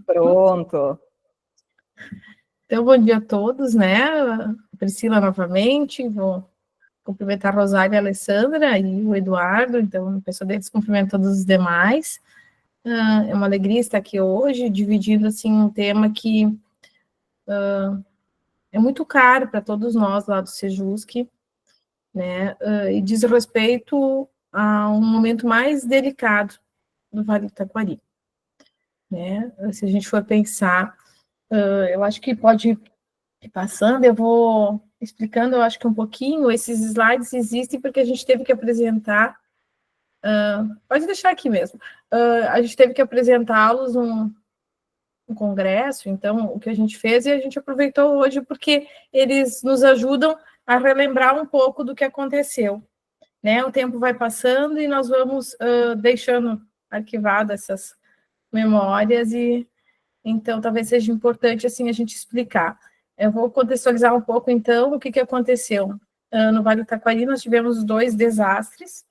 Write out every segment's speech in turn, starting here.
Pronto. Então, bom dia a todos, né? Priscila novamente, vou cumprimentar a Rosália, a Alessandra e o Eduardo, então, pessoa deles, cumprimento todos os demais. É uma alegria estar aqui hoje, dividindo, assim, um tema que é muito caro para todos nós lá do Sejusc, né? E diz respeito a um momento mais delicado do Vale do Taquari, né? Se a gente for pensar, eu acho que pode ir passando, eu vou explicando, eu acho que um pouquinho, esses slides existem porque a gente teve que apresentar, pode deixar aqui mesmo, a gente teve que apresentá-los um congresso, então o que a gente fez e a gente aproveitou hoje porque eles nos ajudam a relembrar um pouco do que aconteceu, né? O tempo vai passando e nós vamos deixando arquivadas essas memórias e então talvez seja importante assim a gente explicar. Eu vou contextualizar um pouco então o que aconteceu. No Vale do Taquari nós tivemos 2 desastres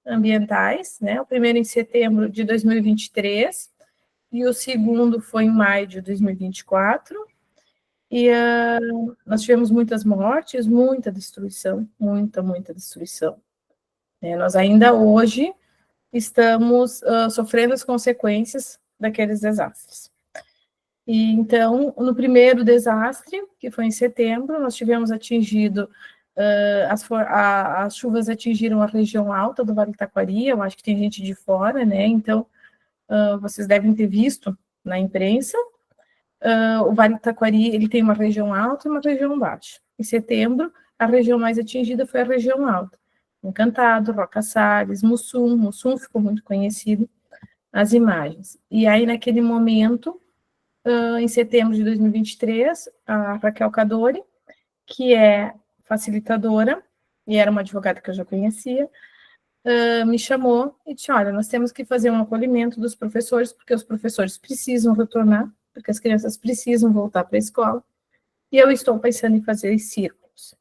ambientais, né? O primeiro em setembro de 2023 e o segundo foi em maio de 2024. E nós tivemos muitas mortes, muita destruição, muita destruição. Nós ainda hoje estamos sofrendo as consequências daqueles desastres. E então, no primeiro desastre, que foi em setembro, nós tivemos atingido, as chuvas atingiram a região alta do Vale do Taquari, eu acho que tem gente de fora, né? Então, vocês devem ter visto na imprensa. O Vale do Taquari, ele tem uma região alta e uma região baixa. Em setembro, a região mais atingida foi a região alta. Encantado, Roca Salles, Mussum ficou muito conhecido, as imagens. E aí, naquele momento, em setembro de 2023, a Raquel Cadori, que é facilitadora, e era uma advogada que eu já conhecia, me chamou e disse, olha, nós temos que fazer um acolhimento dos professores, porque os professores precisam retornar, porque as crianças precisam voltar para a escola, e eu estou pensando em fazer círculos.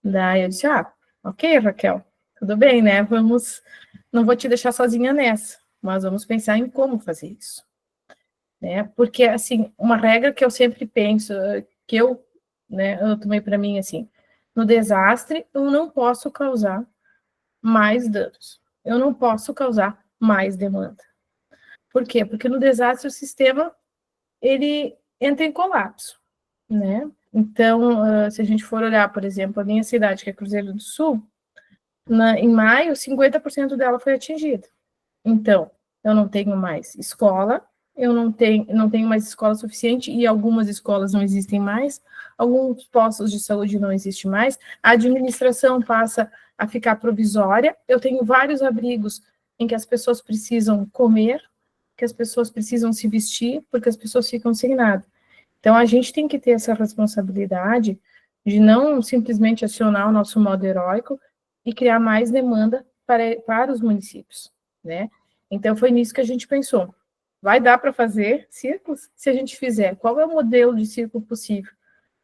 Daí eu disse, ok, Raquel, tudo bem, né, não vou te deixar sozinha nessa, mas vamos pensar em como fazer isso. Né? Porque, assim, uma regra que eu sempre penso, que eu tomei para mim, assim, no desastre, eu não posso causar mais danos. Eu não posso causar mais demanda. Por quê? Porque no desastre o sistema, ele entra em colapso, né? Então, se a gente for olhar, por exemplo, a minha cidade, que é Cruzeiro do Sul, em maio, 50% dela foi atingida. Então, eu não tenho mais escola, eu não tenho mais escola suficiente e algumas escolas não existem mais, alguns postos de saúde não existem mais, a administração passa a ficar provisória, eu tenho vários abrigos em que as pessoas precisam comer, que as pessoas precisam se vestir, porque as pessoas ficam sem nada. Então, a gente tem que ter essa responsabilidade de não simplesmente acionar o nosso modo heróico e criar mais demanda para os municípios, né? Então, foi nisso que a gente pensou. Vai dar para fazer círculos? Se a gente fizer, qual é o modelo de círculo possível?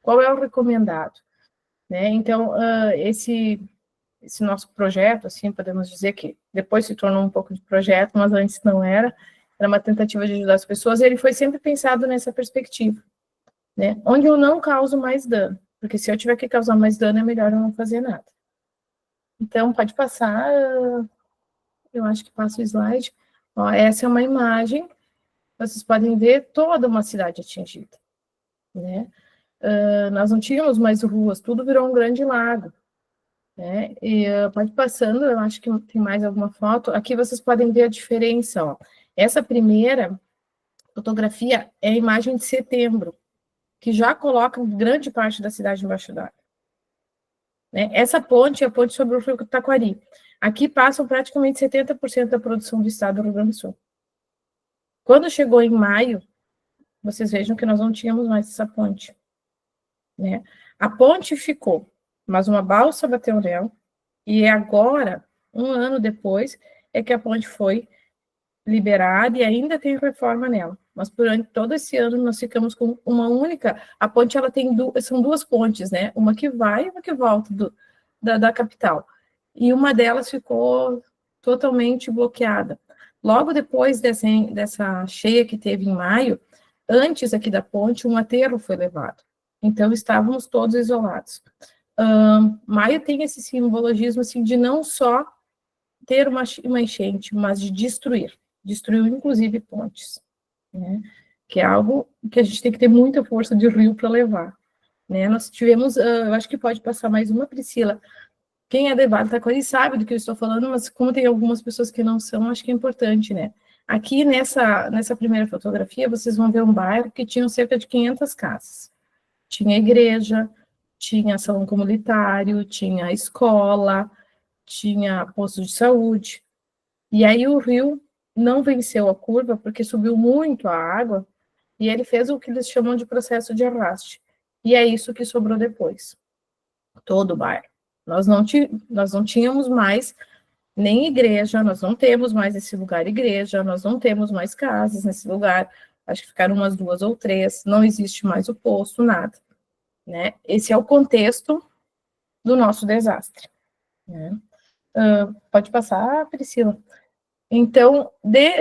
Qual é o recomendado? Né? Então, esse nosso projeto, assim, podemos dizer que depois se tornou um pouco de projeto, mas antes não era uma tentativa de ajudar as pessoas, e ele foi sempre pensado nessa perspectiva, né? Onde eu não causo mais dano, porque se eu tiver que causar mais dano, é melhor eu não fazer nada. Então, pode passar, eu acho que passa o slide. Ó, essa é uma imagem, vocês podem ver toda uma cidade atingida, né? Nós não tínhamos mais ruas, tudo virou um grande lago, né? E pode passando, eu acho que tem mais alguma foto. Aqui vocês podem ver a diferença, ó. Essa primeira fotografia é a imagem de setembro, que já coloca grande parte da cidade embaixo d'água. Né? Essa ponte é a ponte sobre o rio Taquari. Aqui passam praticamente 70% da produção do estado do Rio Grande do Sul. Quando chegou em maio, vocês vejam que nós não tínhamos mais essa ponte. Né? A ponte ficou, mas uma balsa bateu nela, e agora, um ano depois, é que a ponte foi liberada e ainda tem reforma nela. Mas durante todo esse ano nós ficamos com uma única. A ponte ela tem são 2 pontes, né? Uma que vai e uma que volta da capital. E uma delas ficou totalmente bloqueada. Logo depois dessa cheia que teve em maio, antes aqui da ponte, um aterro foi levado. Então, estávamos todos isolados. Maio tem esse simbologismo, assim, de não só ter uma enchente, mas de destruir. Destruiu, inclusive, pontes, né? Que é algo que a gente tem que ter muita força de rio para levar, né? Nós tivemos, eu acho que pode passar mais uma, Priscila. Quem é de Vale do Taquari sabe do que eu estou falando, mas como tem algumas pessoas que não são, acho que é importante, né? Aqui nessa primeira fotografia, vocês vão ver um bairro que tinha cerca de 500 casas. Tinha igreja, tinha salão comunitário, tinha escola, tinha posto de saúde. E aí o rio não venceu a curva porque subiu muito a água e ele fez o que eles chamam de processo de arraste. E é isso que sobrou depois. Todo o bairro. Nós não tínhamos mais nem igreja, nós não temos mais esse lugar igreja, nós não temos mais casas nesse lugar, acho que ficaram umas 2 ou 3, não existe mais o posto, nada, né? Esse é o contexto do nosso desastre, né? Pode passar, Priscila. Então,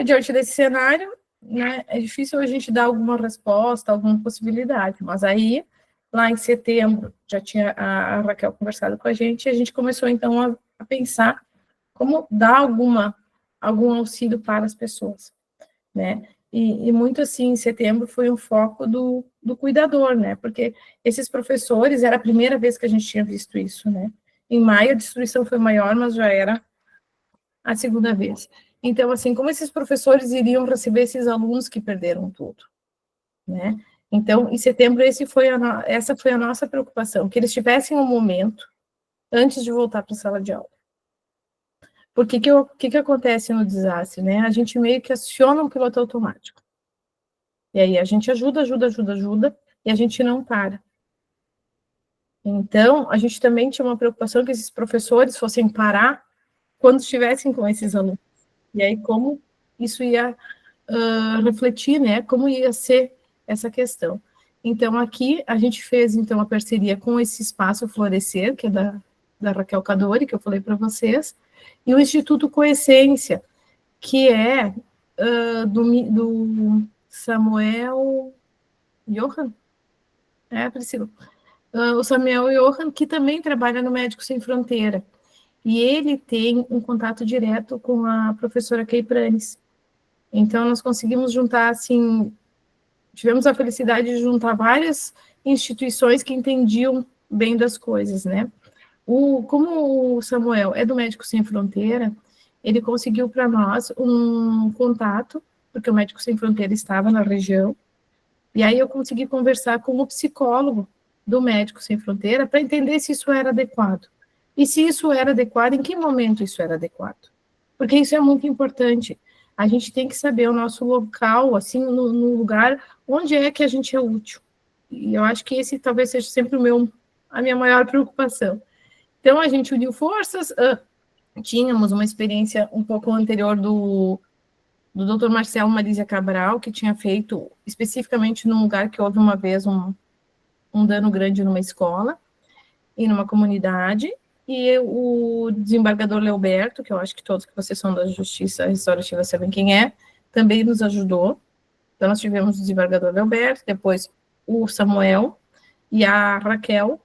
diante desse cenário, né, é difícil a gente dar alguma resposta, alguma possibilidade, mas aí, lá em setembro, já tinha a Raquel conversado com a gente começou, então, a pensar como dar algum auxílio para as pessoas, né? E muito assim, em setembro foi um foco do cuidador, né? Porque esses professores, era a primeira vez que a gente tinha visto isso, né? Em maio a destruição foi maior, mas já era a segunda vez. Então, assim, como esses professores iriam receber esses alunos que perderam tudo, né? Então, em setembro, essa foi a nossa preocupação, que eles tivessem um momento antes de voltar para a sala de aula. Porque que acontece no desastre, né? A gente meio que aciona um piloto automático. E aí a gente ajuda, e a gente não para. Então, a gente também tinha uma preocupação que esses professores fossem parar quando estivessem com esses alunos. E aí, como isso ia refletir, né? Como ia ser essa questão. Então, aqui, a gente fez, então, a parceria com esse Espaço Florescer, que é da Raquel Cadori, que eu falei para vocês, e o Instituto Coessência, que é do Samuel Johan, Priscila, o Samuel Johan, que também trabalha no Médicos Sem Fronteira, e ele tem um contato direto com a professora Kay Pranes. Então, nós conseguimos juntar, assim, tivemos a felicidade de juntar várias instituições que entendiam bem das coisas, né? Como o Samuel é do Médicos Sem Fronteira, ele conseguiu para nós um contato, porque o Médicos Sem Fronteira estava na região, e aí eu consegui conversar com o psicólogo do Médicos Sem Fronteira para entender se isso era adequado. E se isso era adequado, em que momento isso era adequado? Porque isso é muito importante. A gente tem que saber o nosso local, assim, no lugar onde é que a gente é útil. E eu acho que esse talvez seja sempre a minha maior preocupação. Então, a gente uniu forças, tínhamos uma experiência um pouco anterior do Dr. Marcelo Marizia Cabral, que tinha feito especificamente num lugar que houve uma vez um dano grande numa escola e numa comunidade, e o desembargador Leoberto, que eu acho que todos que vocês são da Justiça Restaurativa sabem quem é, também nos ajudou. Então, nós tivemos o desembargador Leoberto, depois o Samuel e a Raquel,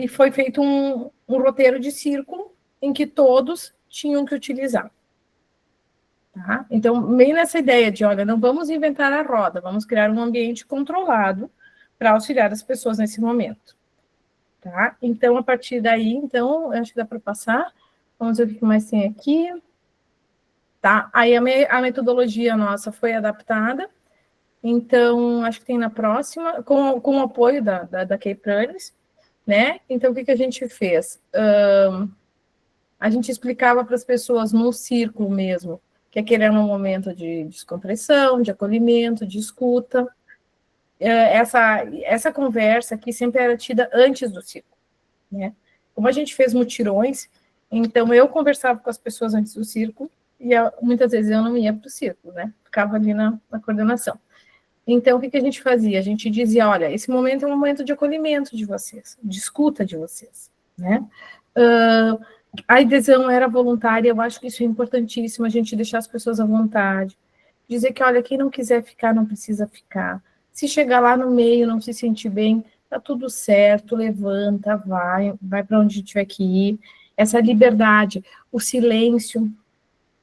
e foi feito um roteiro de círculo em que todos tinham que utilizar. Tá? Então, meio nessa ideia de, olha, não vamos inventar a roda, vamos criar um ambiente controlado para auxiliar as pessoas nesse momento. Tá? Então, a partir daí, então, acho que dá para passar. Vamos ver o que mais tem aqui. Tá? Aí a metodologia nossa foi adaptada. Então, acho que tem na próxima, com o apoio da Kay Pranes, né? Então, o que a gente fez? A gente explicava para as pessoas no círculo mesmo, que aquele era um momento de descompressão, de acolhimento, de escuta. Essa conversa aqui sempre era tida antes do círculo, né? Como a gente fez mutirões, então eu conversava com as pessoas antes do círculo, e muitas vezes eu não ia para o círculo, né? Ficava ali na coordenação. Então, o que a gente fazia? A gente dizia, olha, esse momento é um momento de acolhimento de vocês, de escuta de vocês, né? A adesão era voluntária, eu acho que isso é importantíssimo, a gente deixar as pessoas à vontade. Dizer que, olha, quem não quiser ficar, não precisa ficar. Se chegar lá no meio, não se sentir bem, tá tudo certo, levanta, vai para onde tiver que ir. Essa liberdade, o silêncio,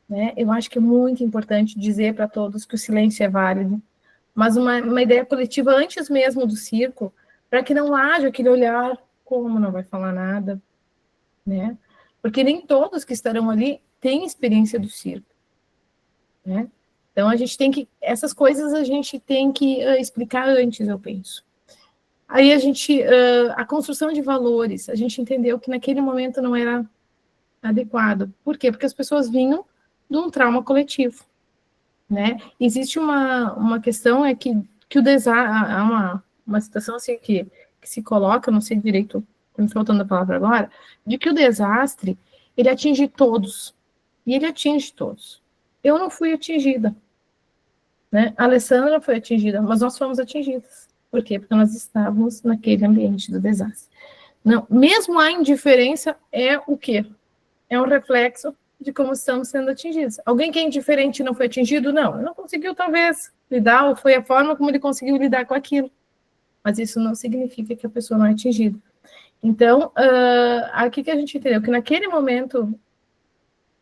né? Eu acho que é muito importante dizer para todos que o silêncio é válido, mas uma ideia coletiva antes mesmo do circo, para que não haja aquele olhar, como não vai falar nada, né? Porque nem todos que estarão ali têm experiência do circo, né? Então, essas coisas a gente tem que explicar antes, eu penso. Aí a construção de valores, a gente entendeu que naquele momento não era adequado. Por quê? Porque as pessoas vinham de um trauma coletivo, né? Existe uma questão, que o desastre, há uma situação assim que se coloca, não sei direito, não estou faltando a palavra agora, de que o desastre, ele atinge todos, e ele atinge todos. Eu não fui atingida, né? A Alessandra foi atingida, mas nós fomos atingidas. Por quê? Porque nós estávamos naquele ambiente do desastre. Não, mesmo a indiferença é o quê? É um reflexo de como estamos sendo atingidos. Alguém que é indiferente não foi atingido? Não, ele não conseguiu talvez lidar, ou foi a forma como ele conseguiu lidar com aquilo. Mas isso não significa que a pessoa não é atingida. Então, aqui que a gente entendeu que naquele momento,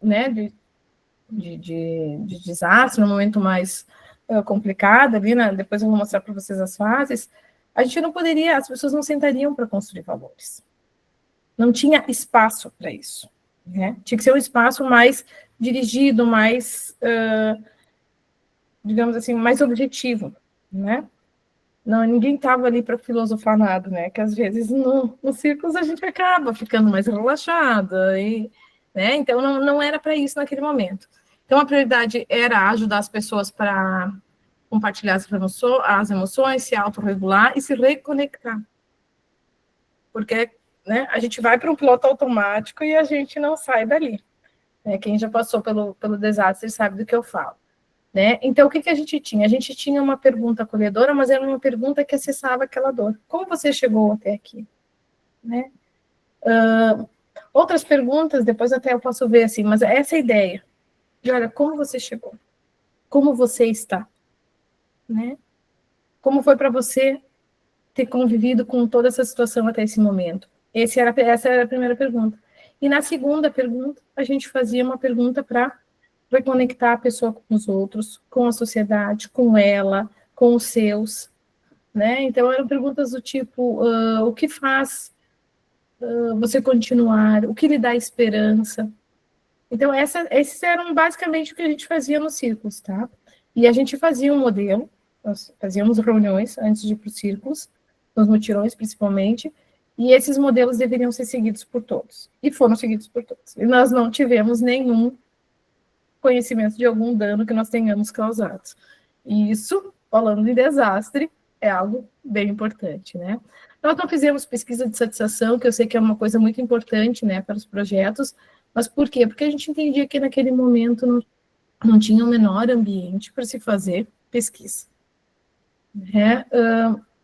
né, de desastre, no momento mais complicado ali, né, depois eu vou mostrar para vocês as fases, a gente não poderia, as pessoas não sentariam para construir valores. Não tinha espaço para isso, né? Tinha que ser um espaço mais dirigido, mais, digamos assim, mais objetivo, né? Não, ninguém estava ali para filosofar nada, né? Que às vezes nos círculos a gente acaba ficando mais relaxada, né? Então não era para isso naquele momento. Então a prioridade era ajudar as pessoas para compartilhar as emoções, se autorregular e se reconectar. Porque, né, a gente vai para um piloto automático e a gente não sai dali. Né? Quem já passou pelo desastre sabe do que eu falo. Né? Então, o que a gente tinha? A gente tinha uma pergunta acolhedora, mas era uma pergunta que acessava aquela dor. Como você chegou até aqui? Né? Outras perguntas, depois até eu posso ver assim, mas essa é a ideia. De, olha, como você chegou? Como você está? Né? Como foi para você ter convivido com toda essa situação até esse momento? Essa era a primeira pergunta. E na segunda pergunta, a gente fazia uma pergunta para reconectar a pessoa com os outros, com a sociedade, com ela, com os seus, né? Então, eram perguntas do tipo, o que faz você continuar? O que lhe dá esperança? Então, esses eram basicamente o que a gente fazia nos círculos, tá? E a gente fazia um modelo, nós fazíamos reuniões antes de ir para os círculos, nos mutirões principalmente, e esses modelos deveriam ser seguidos por todos. E foram seguidos por todos. E nós não tivemos nenhum conhecimento de algum dano que nós tenhamos causado. E isso, falando de desastre, é algo bem importante, né? Nós não fizemos pesquisa de satisfação, que eu sei que é uma coisa muito importante, né, para os projetos, mas por quê? Porque a gente entendia que naquele momento não tinha o menor ambiente para se fazer pesquisa. Né?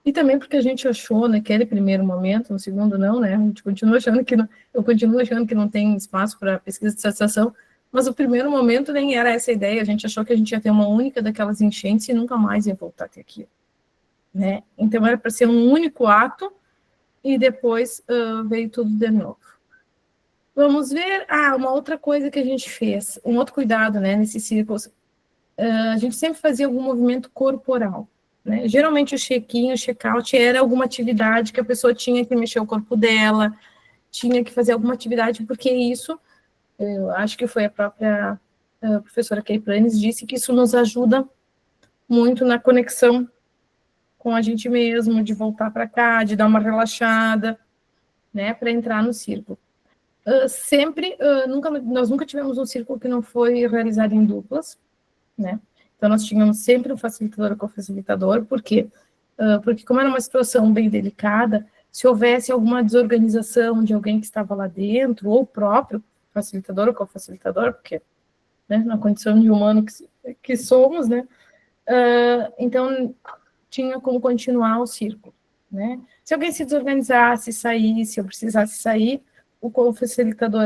E também porque a gente achou naquele primeiro momento, no segundo não, né? A gente continua achando que não, eu continuo achando que não tem espaço para pesquisa de satisfação, mas o primeiro momento nem era essa ideia, a gente achou que a gente ia ter uma única daquelas enchentes e nunca mais ia voltar a ter aquilo. Né? Então era para ser um único ato e depois veio tudo de novo. Vamos ver, uma outra coisa que a gente fez, um outro cuidado, né, nesses círculos, a gente sempre fazia algum movimento corporal, né? Geralmente o check-in, o check-out era alguma atividade que a pessoa tinha que mexer o corpo dela, tinha que fazer alguma atividade, porque isso, eu acho que foi a própria professora Kay Planes disse que isso nos ajuda muito na conexão com a gente mesmo, de voltar para cá, de dar uma relaxada, né, para entrar no círculo. Nós nunca tivemos um círculo que não foi realizado em duplas, né? Então, nós tínhamos sempre um facilitador ou co-facilitador, por quê? Porque como era uma situação bem delicada, se houvesse alguma desorganização de alguém que estava lá dentro, ou o próprio facilitador ou co-facilitador, porque, né, na condição de humano que somos, né? Então, tinha como continuar o círculo, né? Se alguém se desorganizasse, saísse, ou precisasse sair, o facilitador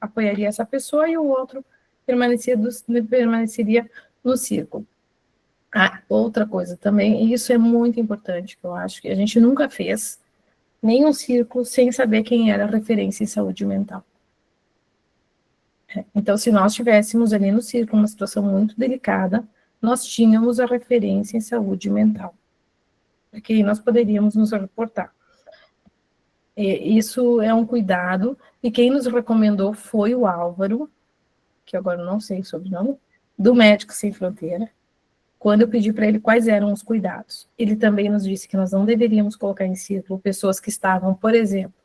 apoiaria essa pessoa e o outro permaneceria no círculo. Outra coisa também, e isso é muito importante, que eu acho que a gente nunca fez nenhum círculo sem saber quem era a referência em saúde mental. Então, se nós tivéssemos ali no círculo uma situação muito delicada, nós tínhamos a referência em saúde mental, porque aí nós poderíamos nos reportar. Isso é um cuidado, e quem nos recomendou foi o Álvaro, que agora eu não sei o sobrenome, do Médicos Sem Fronteira, quando eu pedi para ele quais eram os cuidados. Ele também nos disse que nós não deveríamos colocar em círculo pessoas que estavam, por exemplo,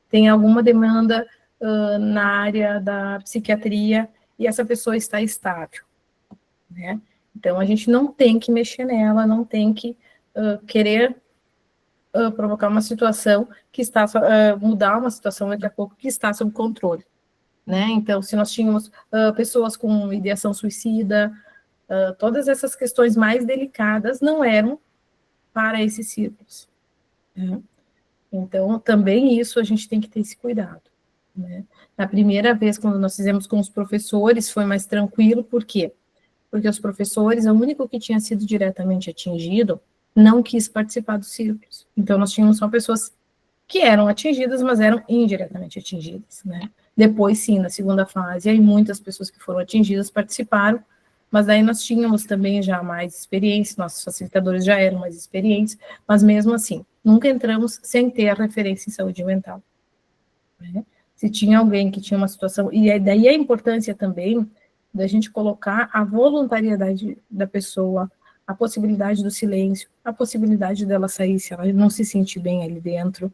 tem alguma demanda na área da psiquiatria e essa pessoa está estável, né? Então, a gente não tem que mexer nela, não tem que querer provocar uma situação que está, mudar uma situação daqui a pouco que está sob controle, né? Então, se nós tínhamos pessoas com ideação suicida, todas essas questões mais delicadas não eram para esses círculos, né? Então, também isso a gente tem que ter esse cuidado, né? Na primeira vez, quando nós fizemos com os professores, foi mais tranquilo, por quê? Porque os professores, o único que tinha sido diretamente atingido, não quis participar dos círculos. Então, nós tínhamos só pessoas que eram atingidas, mas eram indiretamente atingidas, né? Depois, sim, na segunda fase, aí muitas pessoas que foram atingidas participaram, mas daí nós tínhamos também já mais experiência, nossos facilitadores já eram mais experientes, mas mesmo assim, nunca entramos sem ter a referência em saúde mental, né? Se tinha alguém que tinha uma situação, e daí a importância também da gente colocar a voluntariedade da pessoa, a possibilidade do silêncio, a possibilidade dela sair se ela não se sentir bem ali dentro,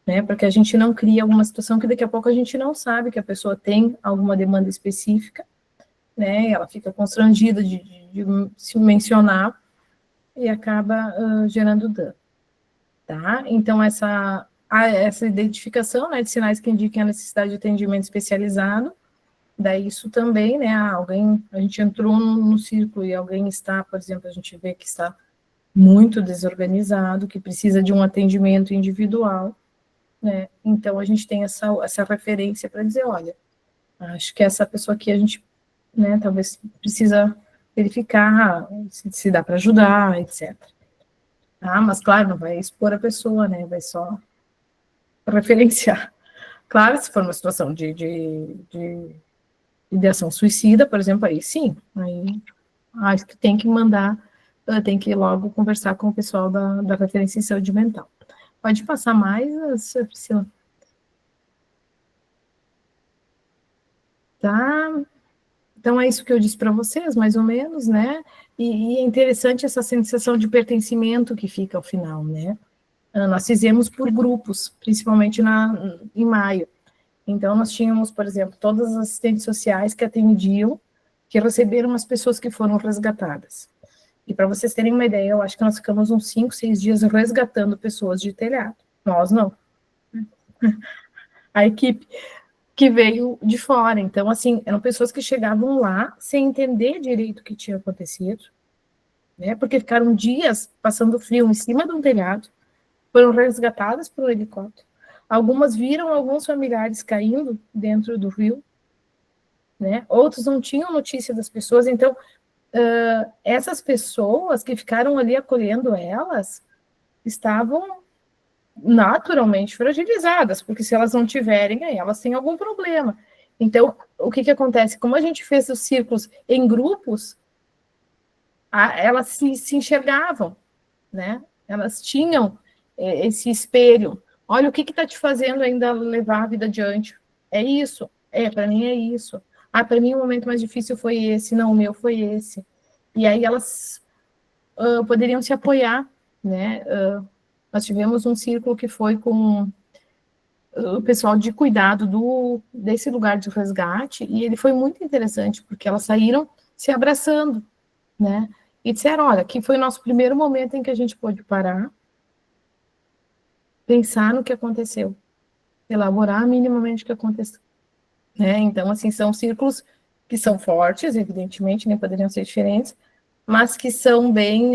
né? Para que a gente não crie alguma situação que daqui a pouco a gente não sabe que a pessoa tem alguma demanda específica, né? Ela fica constrangida de se mencionar e acaba gerando dano, tá? Então, essa identificação, né, de sinais que indiquem a necessidade de atendimento especializado, daí isso também, né, a gente entrou no círculo e alguém está, por exemplo, a gente vê que está muito desorganizado, que precisa de um atendimento individual, né? Então, a gente tem essa referência para dizer, olha, acho que essa pessoa aqui a gente, né, talvez precisa verificar se dá para ajudar, etc. Mas, claro, não vai expor a pessoa, né, vai só referenciar. Claro, se for uma situação de ideação suicida, por exemplo, aí sim, aí acho que tem que mandar, tem que logo conversar com o pessoal da referência em saúde mental. Pode passar mais, Priscila? Tá? Então, é isso que eu disse para vocês, mais ou menos, né? E é interessante essa sensação de pertencimento que fica ao final, né? Nós fizemos por grupos, principalmente em maio. Então, nós tínhamos, por exemplo, todas as assistentes sociais que atendiam, que receberam as pessoas que foram resgatadas. E para vocês terem uma ideia, eu acho que nós ficamos uns 5, 6 dias resgatando pessoas de telhado. Nós não. A equipe que veio de fora. Então, assim, eram pessoas que chegavam lá sem entender direito o que tinha acontecido, né? Porque ficaram dias passando frio em cima de um telhado, foram resgatadas por um helicóptero. Algumas viram alguns familiares caindo dentro do rio, né? Outros não tinham notícia das pessoas. Então, essas pessoas que ficaram ali acolhendo elas estavam naturalmente fragilizadas, porque se elas não tiverem, aí elas têm algum problema. Então, o que acontece? Como a gente fez os círculos em grupos, elas se enxergavam, né? Elas tinham esse espelho. Olha, o que está te fazendo ainda levar a vida adiante? É isso? Para mim é isso. Para mim o momento mais difícil foi esse. Não, o meu foi esse. E aí elas poderiam se apoiar, né? Nós tivemos um círculo que foi com o pessoal de cuidado desse lugar de resgate, e ele foi muito interessante, porque elas saíram se abraçando, né? E disseram, olha, que foi o nosso primeiro momento em que a gente pôde parar, pensar no que aconteceu, elaborar minimamente o que aconteceu, né? Então, assim, são círculos que são fortes, evidentemente, nem poderiam ser diferentes, mas que são bem,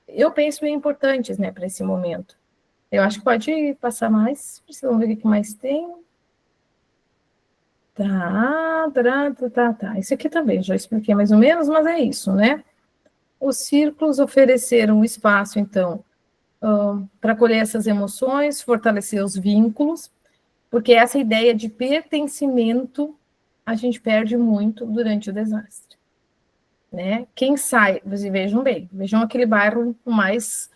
eu penso, bem importantes, né, para esse momento. Eu acho que pode passar mais, precisamos ver o que mais tem. Tá. Isso aqui também, já expliquei mais ou menos, mas é isso, né? Os círculos ofereceram um espaço, então, para acolher essas emoções, fortalecer os vínculos, porque essa ideia de pertencimento a gente perde muito durante o desastre, né? Quem sai, vejam bem, vejam aquele bairro mais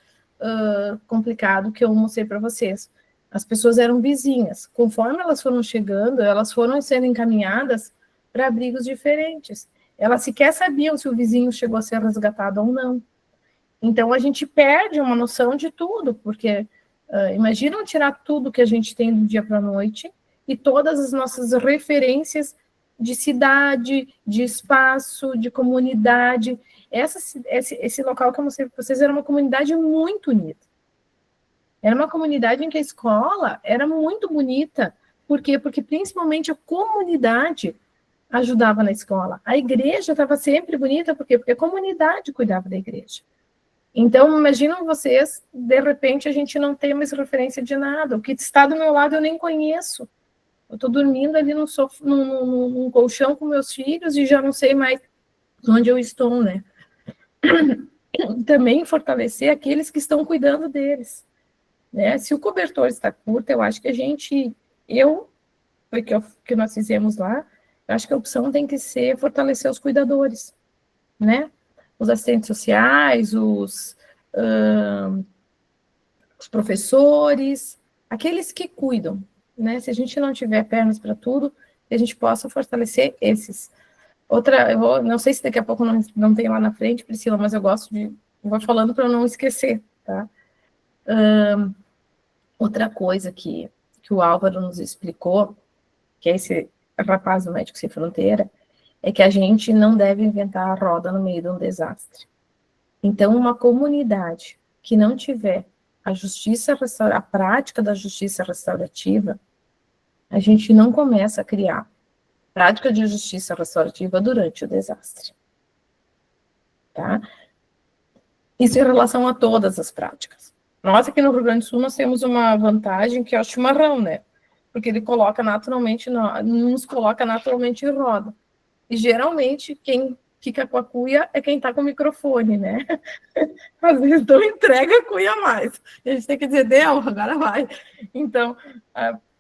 complicado que eu mostrei para vocês. As pessoas eram vizinhas. Conforme elas foram chegando, elas foram sendo encaminhadas para abrigos diferentes. Elas sequer sabiam se o vizinho chegou a ser resgatado ou não. Então, a gente perde uma noção de tudo, porque imaginam tirar tudo que a gente tem do dia para a noite e todas as nossas referências de cidade, de espaço, de comunidade. Esse local que eu mostrei para vocês era uma comunidade muito unida. Era uma comunidade em que a escola era muito bonita. Por quê? Porque principalmente a comunidade ajudava na escola. A igreja estava sempre bonita, por quê? Porque a comunidade cuidava da igreja. Então, imaginam vocês, de repente, a gente não tem mais referência de nada. O que está do meu lado eu nem conheço. Eu estou dormindo ali num colchão com meus filhos e já não sei mais onde eu estou, né? Também fortalecer aqueles que estão cuidando deles. Né? Se o cobertor está curto, eu acho que foi que nós fizemos lá, eu acho que a opção tem que ser fortalecer os cuidadores, né? Os assistentes sociais, os professores, aqueles que cuidam, né? Se a gente não tiver pernas para tudo, a gente possa fortalecer esses. Não sei se daqui a pouco não tem lá na frente, Priscila, mas eu gosto de, vou falando para eu não esquecer, tá? Outra coisa que o Álvaro nos explicou, que é esse rapaz do Médicos Sem Fronteira, é que a gente não deve inventar a roda no meio de um desastre. Então, uma comunidade que não tiver a prática da justiça restaurativa, a gente não começa a criar prática de justiça restaurativa durante o desastre. Tá? Isso em relação a todas as práticas. Nós aqui no Rio Grande do Sul, nós temos uma vantagem que é o chimarrão, né? Porque ele nos coloca naturalmente em roda. E geralmente quem fica com a cuia é quem está com o microfone, né? Às vezes não entrega a cuia mais. A gente tem que dizer, deu, agora vai. Então,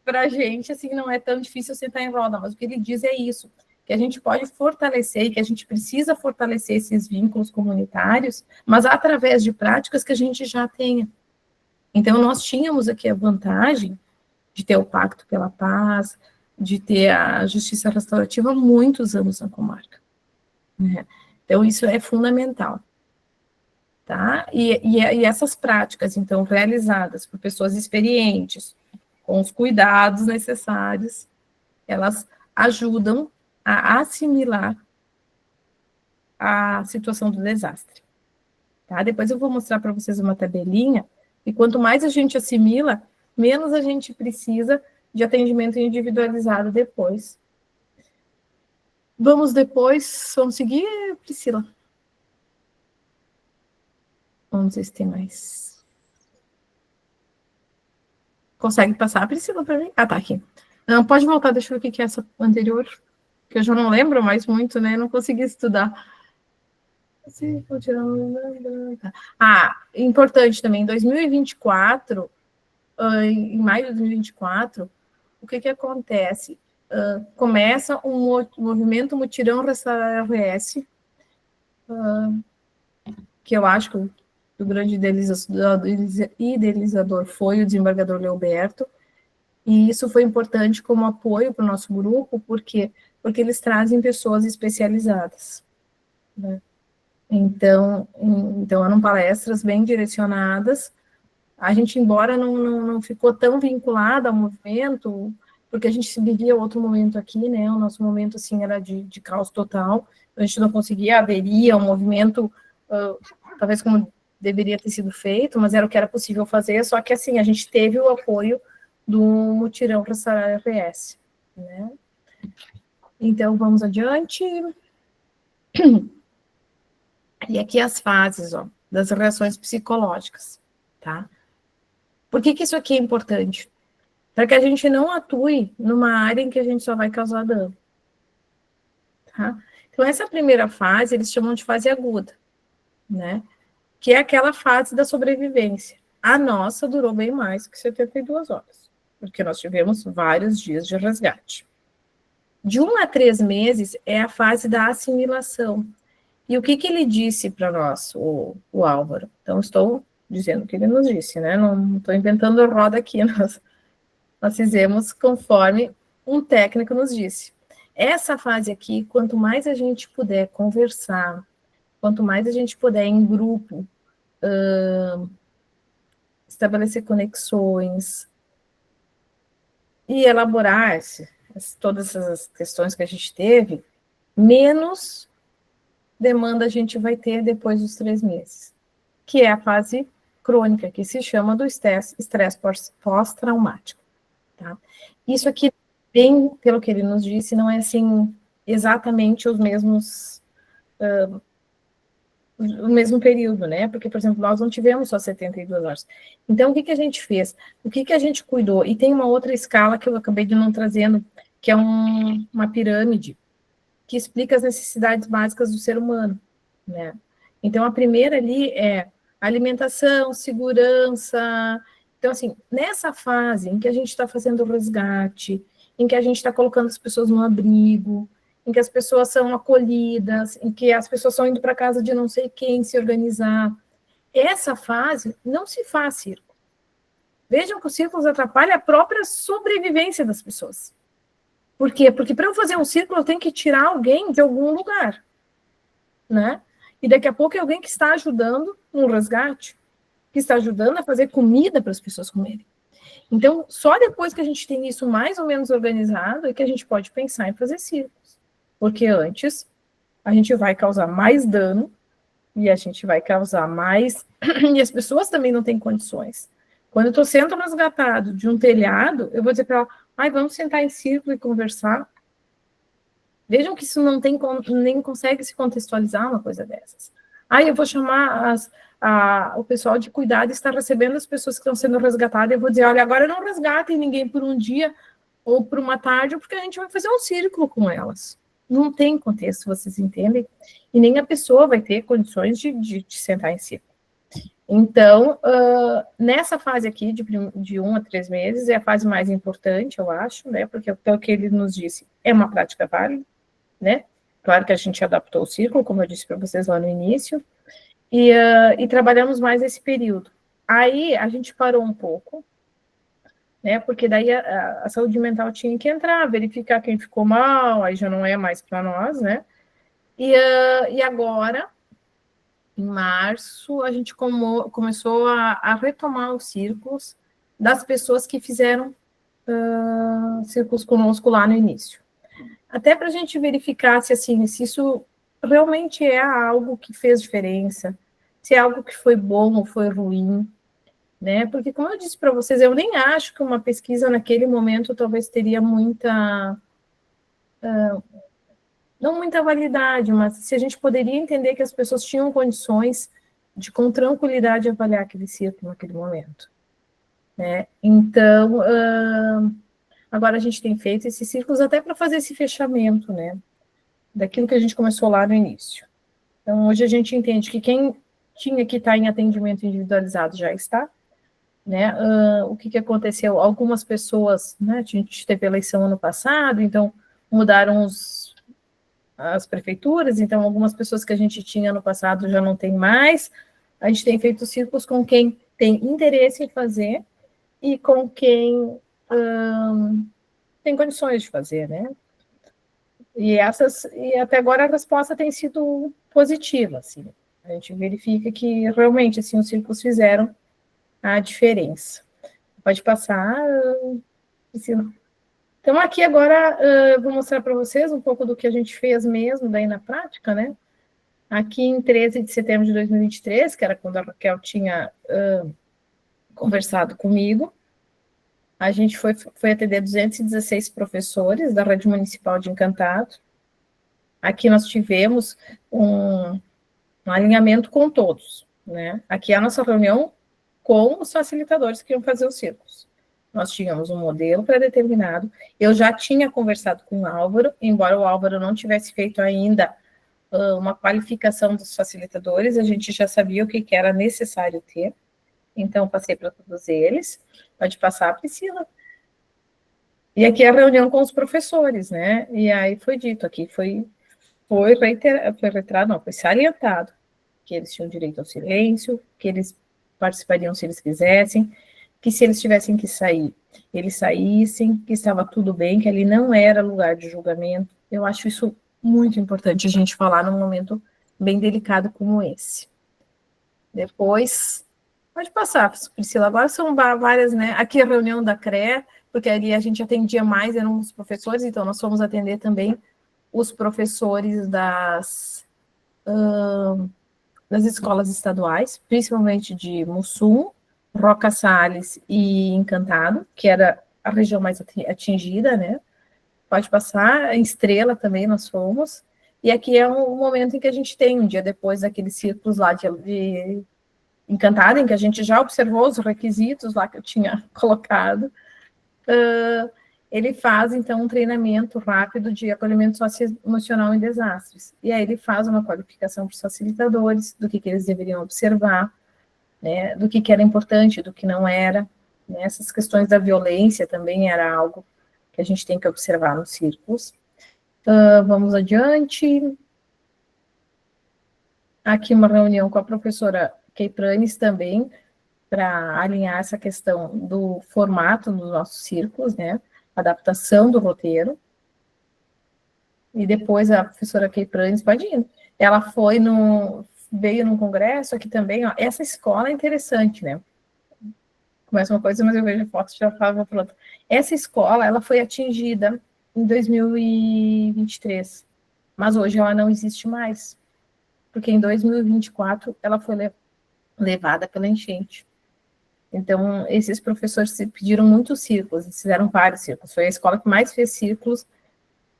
para a gente, assim, não é tão difícil sentar em roda, mas o que ele diz é isso, que a gente pode fortalecer e que a gente precisa fortalecer esses vínculos comunitários, mas através de práticas que a gente já tenha. Então, nós tínhamos aqui a vantagem de ter o Pacto pela Paz, de ter a justiça restaurativa há muitos anos na comarca. Né? Então, isso é fundamental. Tá? E essas práticas, então, realizadas por pessoas experientes, com os cuidados necessários, elas ajudam a assimilar a situação do desastre. Tá? Depois eu vou mostrar para vocês uma tabelinha, e quanto mais a gente assimila, menos a gente precisa de atendimento individualizado depois. Vamos seguir, Priscila? Vamos ver se tem mais. Consegue passar, Priscila, para mim? Ah, tá aqui. Não, pode voltar, deixa eu ver o que é essa anterior, que eu já não lembro mais muito, né? Não consegui estudar. Importante também, em 2024, em maio de 2024, o que acontece? Começa um movimento Mutirão Restaurar RS, que eu acho que o grande idealizador foi o desembargador Leoberto, e isso foi importante como apoio para o nosso grupo, porque eles trazem pessoas especializadas, né? Então eram palestras bem direcionadas. A gente, embora não ficou tão vinculada ao movimento, porque a gente vivia outro momento aqui, né? O nosso momento, assim, era de caos total. A gente não conseguia aderir ao movimento, talvez como deveria ter sido feito, mas era o que era possível fazer, só que, assim, a gente teve o apoio do mutirão para a RS, né? Então, vamos adiante. E aqui as fases, ó, das reações psicológicas, tá? Por que isso aqui é importante? Para que a gente não atue numa área em que a gente só vai causar dano. Tá? Então, essa primeira fase, eles chamam de fase aguda, né? Que é aquela fase da sobrevivência. A nossa durou bem mais que 72 horas, porque nós tivemos vários dias de resgate. De 1 a 3 meses é a fase da assimilação. E o que ele disse para nós, o Álvaro? Então, estou dizendo o que ele nos disse, né? Não estou inventando a roda aqui, nós fizemos conforme um técnico nos disse. Essa fase aqui, quanto mais a gente puder conversar, quanto mais a gente puder em grupo, estabelecer conexões e elaborar todas essas questões que a gente teve, menos demanda a gente vai ter depois dos 3 meses, que é a fase crônica, que se chama do estresse pós-traumático. Tá? Isso aqui, bem pelo que ele nos disse, não é assim exatamente o mesmo período, né? Porque, por exemplo, nós não tivemos só 72 horas. Então, o que a gente fez? O que a gente cuidou? E tem uma outra escala que eu acabei de não trazendo, que é uma pirâmide, que explica as necessidades básicas do ser humano, né? Então, a primeira ali é alimentação, segurança. Então, assim, nessa fase em que a gente está fazendo o resgate, em que a gente está colocando as pessoas no abrigo, em que as pessoas são acolhidas, em que as pessoas estão indo para casa de não sei quem se organizar, essa fase não se faz círculo. Vejam que os círculos atrapalham a própria sobrevivência das pessoas. Por quê? Porque para eu fazer um círculo, eu tenho que tirar alguém de algum lugar, né? E daqui a pouco é alguém que está ajudando no resgate, que está ajudando a fazer comida para as pessoas comerem. Então, só depois que a gente tem isso mais ou menos organizado é que a gente pode pensar em fazer círculos. Porque antes, a gente vai causar mais dano e a gente vai causar mais... E as pessoas também não têm condições. Quando eu estou sendo resgatado de um telhado, eu vou dizer para ela, vamos sentar em círculo e conversar. Vejam que isso não tem nem consegue se contextualizar uma coisa dessas. Eu vou chamar o pessoal de cuidado, está recebendo as pessoas que estão sendo resgatadas, eu vou dizer, olha, agora não resgatem ninguém por um dia ou por uma tarde, porque a gente vai fazer um círculo com elas. Não tem contexto, vocês entendem? E nem a pessoa vai ter condições de sentar em círculo. Então, nessa fase aqui, de 1 a 3 meses, é a fase mais importante, eu acho, né? Porque o que ele nos disse é uma prática válida, né? Claro que a gente adaptou o círculo, como eu disse para vocês lá no início, e trabalhamos mais esse período. Aí, a gente parou um pouco, né? Porque daí a saúde mental tinha que entrar, verificar quem ficou mal, aí já não é mais para nós, né? E agora, em março, a gente começou a retomar os círculos das pessoas que fizeram círculos conosco lá no início. Até para a gente verificar se isso realmente é algo que fez diferença, se é algo que foi bom ou foi ruim, né? Porque, como eu disse para vocês, eu nem acho que uma pesquisa naquele momento talvez teria não muita validade, mas se a gente poderia entender que as pessoas tinham condições de, com tranquilidade, avaliar aquele círculo naquele momento, né? Então, agora a gente tem feito esses círculos até para fazer esse fechamento, né? Daquilo que a gente começou lá no início. Então, hoje a gente entende que quem tinha que estar em atendimento individualizado já está, né? O que aconteceu? Algumas pessoas, né? A gente teve eleição ano passado, então mudaram as prefeituras, então algumas pessoas que a gente tinha no passado já não tem mais. A gente tem feito círculos com quem tem interesse em fazer e com quem tem condições de fazer, né? E até agora a resposta tem sido positiva, assim. A gente verifica que realmente assim, os círculos fizeram a diferença. Pode passar. Então, aqui agora eu vou mostrar para vocês um pouco do que a gente fez mesmo daí na prática, né? Aqui em 13 de setembro de 2023, que era quando a Raquel tinha conversado comigo, a gente foi atender 216 professores da Rede Municipal de Encantado. Aqui nós tivemos um alinhamento com todos, né? Aqui é a nossa reunião com os facilitadores que iam fazer os círculos. Nós tínhamos um modelo pré-determinado. Eu já tinha conversado com o Álvaro, embora o Álvaro não tivesse feito ainda uma qualificação dos facilitadores, a gente já sabia o que era necessário ter. Então, passei para todos eles. Pode passar, Priscila. E aqui a reunião com os professores, né? E aí foi dito aqui, foi salientado que eles tinham direito ao silêncio, que eles participariam se eles quisessem, que se eles tivessem que sair, eles saíssem, que estava tudo bem, que ali não era lugar de julgamento. Eu acho isso muito importante a gente falar num momento bem delicado como esse. Depois, pode passar, Priscila, agora são várias, né? Aqui a reunião da CRE, porque ali a gente atendia mais, eram os professores, então nós fomos atender também os professores das escolas estaduais, principalmente de Mussum, Roca Salles e Encantado, que era a região mais atingida, né? Pode passar, em Estrela também nós fomos, e aqui é um momento em que a gente tem, um dia depois daqueles círculos lá de Encantado, em que a gente já observou os requisitos lá que eu tinha colocado, ele faz, então, um treinamento rápido de acolhimento socioemocional em desastres. E aí ele faz uma qualificação para os facilitadores, do que eles deveriam observar, né, do que era importante, do que não era. Né, essas questões da violência também era algo que a gente tem que observar nos círculos. Vamos adiante. Aqui uma reunião com a professora Keipranes também, para alinhar essa questão do formato dos nossos círculos, né, adaptação do roteiro. E depois a professora Keipranes, pode ir, ela veio num congresso aqui também, ó, essa escola é interessante, né, começa uma coisa, mas eu vejo a foto, já falo para outra. Essa escola, ela foi atingida em 2023, mas hoje ela não existe mais, porque em 2024 ela foi levada pela enchente. Então, esses professores pediram muitos círculos, eles fizeram vários círculos, foi a escola que mais fez círculos,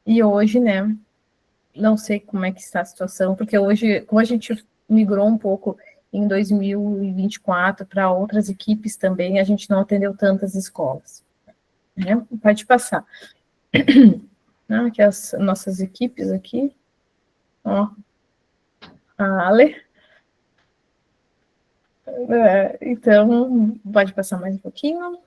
e hoje, né, não sei como é que está a situação, porque hoje, como a gente migrou um pouco em 2024 para outras equipes também, a gente não atendeu tantas escolas. Né? Pode passar. Aqui as nossas equipes aqui. Ó, a Ale. Então, pode passar mais um pouquinho.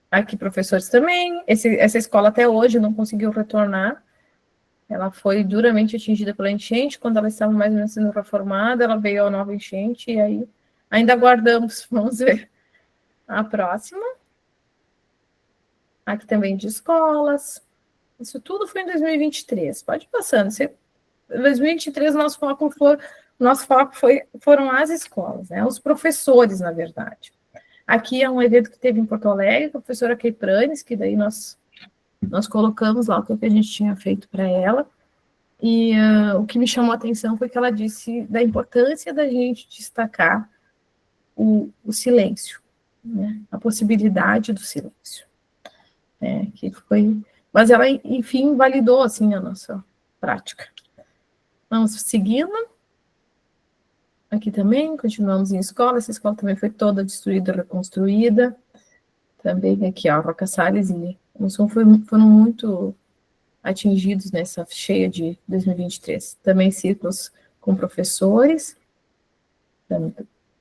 Aqui, professores também. Essa escola até hoje não conseguiu retornar. Ela foi duramente atingida pela enchente. Quando ela estava mais ou menos sendo reformada, ela veio a nova enchente, e aí ainda aguardamos. Vamos ver a próxima. Aqui também de escolas. Isso tudo foi em 2023. Pode ir passando. Em 2023, nosso foco foram as escolas, né? Os professores, na verdade. Aqui é um evento que teve em Porto Alegre, com a professora Keipranes, que daí nós colocamos lá o que a gente tinha feito para ela. E o que me chamou a atenção foi que ela disse da importância da gente destacar o silêncio, né? A possibilidade do silêncio. Que foi... Mas ela, enfim, validou assim, a nossa prática. Vamos seguindo. Aqui também, continuamos em escola. Essa escola também foi toda destruída, reconstruída. Também aqui, ó, Roca Salles e Mussum foram muito atingidos nessa cheia de 2023. Também círculos com professores.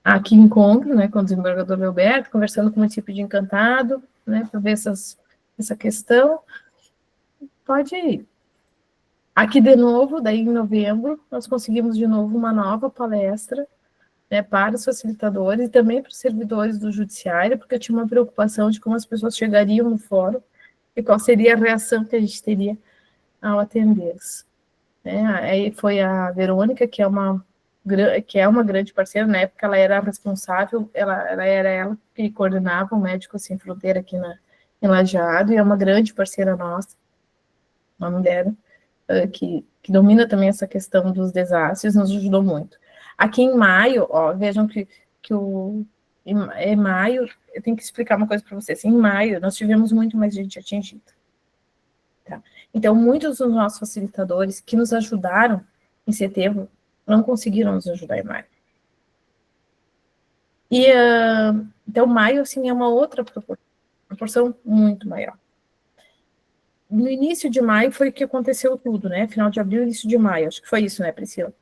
Aqui encontro, né, com o desembargador Leoberto, conversando com o município de Encantado, né, para ver essa questão. Pode ir. Aqui de novo, daí em novembro, nós conseguimos de novo uma nova palestra, né, para os facilitadores e também para os servidores do judiciário, porque eu tinha uma preocupação de como as pessoas chegariam no fórum e qual seria a reação que a gente teria ao atendê-los. Aí foi a Verônica, que é uma grande parceira, na época ela era a responsável, ela era ela que coordenava o Médicos Sem Fronteira aqui em Lajeado, e é uma grande parceira nossa, uma mulher que domina também essa questão dos desastres, nos ajudou muito. Aqui em maio, ó, vejam que em maio, eu tenho que explicar uma coisa para vocês, em maio nós tivemos muito mais gente atingida. Tá? Então, muitos dos nossos facilitadores que nos ajudaram em setembro não conseguiram nos ajudar em maio. E, então, maio, assim, é uma outra proporção muito maior. No início de maio foi que aconteceu tudo, né? Final de abril, início de maio. Acho que foi isso, né, Priscila?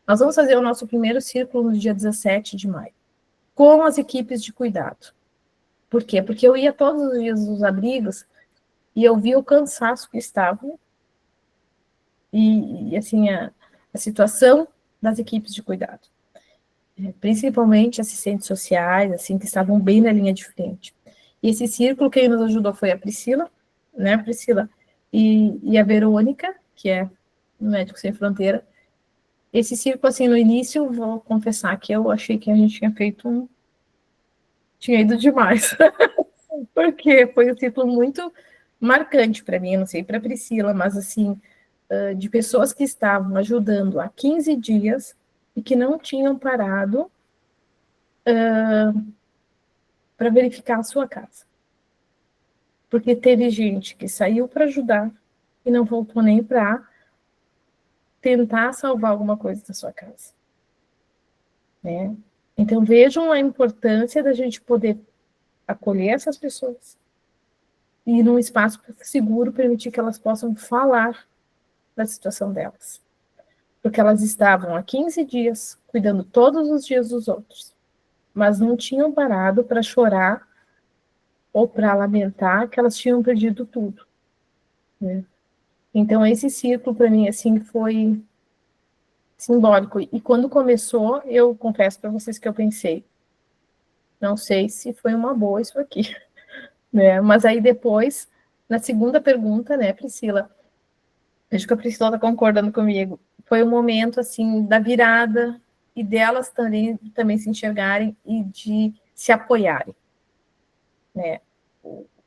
Nós vamos fazer o nosso primeiro círculo no dia 17 de maio, com as equipes de cuidado. Por quê? Porque eu ia todos os dias nos abrigos e eu via o cansaço que estavam e assim, a situação das equipes de cuidado. Principalmente assistentes sociais, assim, que estavam bem na linha de frente. E esse círculo, quem nos ajudou foi a Priscila, né, Priscila? E a Verônica, que é Médicos Sem Fronteira. Esse círculo, assim, no início, vou confessar que eu achei que a gente tinha feito tinha ido demais. Porque foi um círculo muito marcante para mim, não sei para a Priscila, mas assim, de pessoas que estavam ajudando há 15 dias e que não tinham parado para verificar a sua casa. Porque teve gente que saiu para ajudar e não voltou nem para tentar salvar alguma coisa da sua casa. Né? Então, vejam a importância da gente poder acolher essas pessoas e, num espaço seguro, permitir que elas possam falar da situação delas. Porque elas estavam há 15 dias cuidando todos os dias dos outros, mas não tinham parado para chorar ou para lamentar que elas tinham perdido tudo. Né? Então, esse ciclo, para mim, assim, foi simbólico. E quando começou, eu confesso para vocês que eu pensei, não sei se foi uma boa isso aqui. Né? Mas aí depois, na segunda pergunta, né, Priscila, acho que a Priscila está concordando comigo, foi o momento, assim, da virada e delas também se enxergarem e de se apoiarem. Né?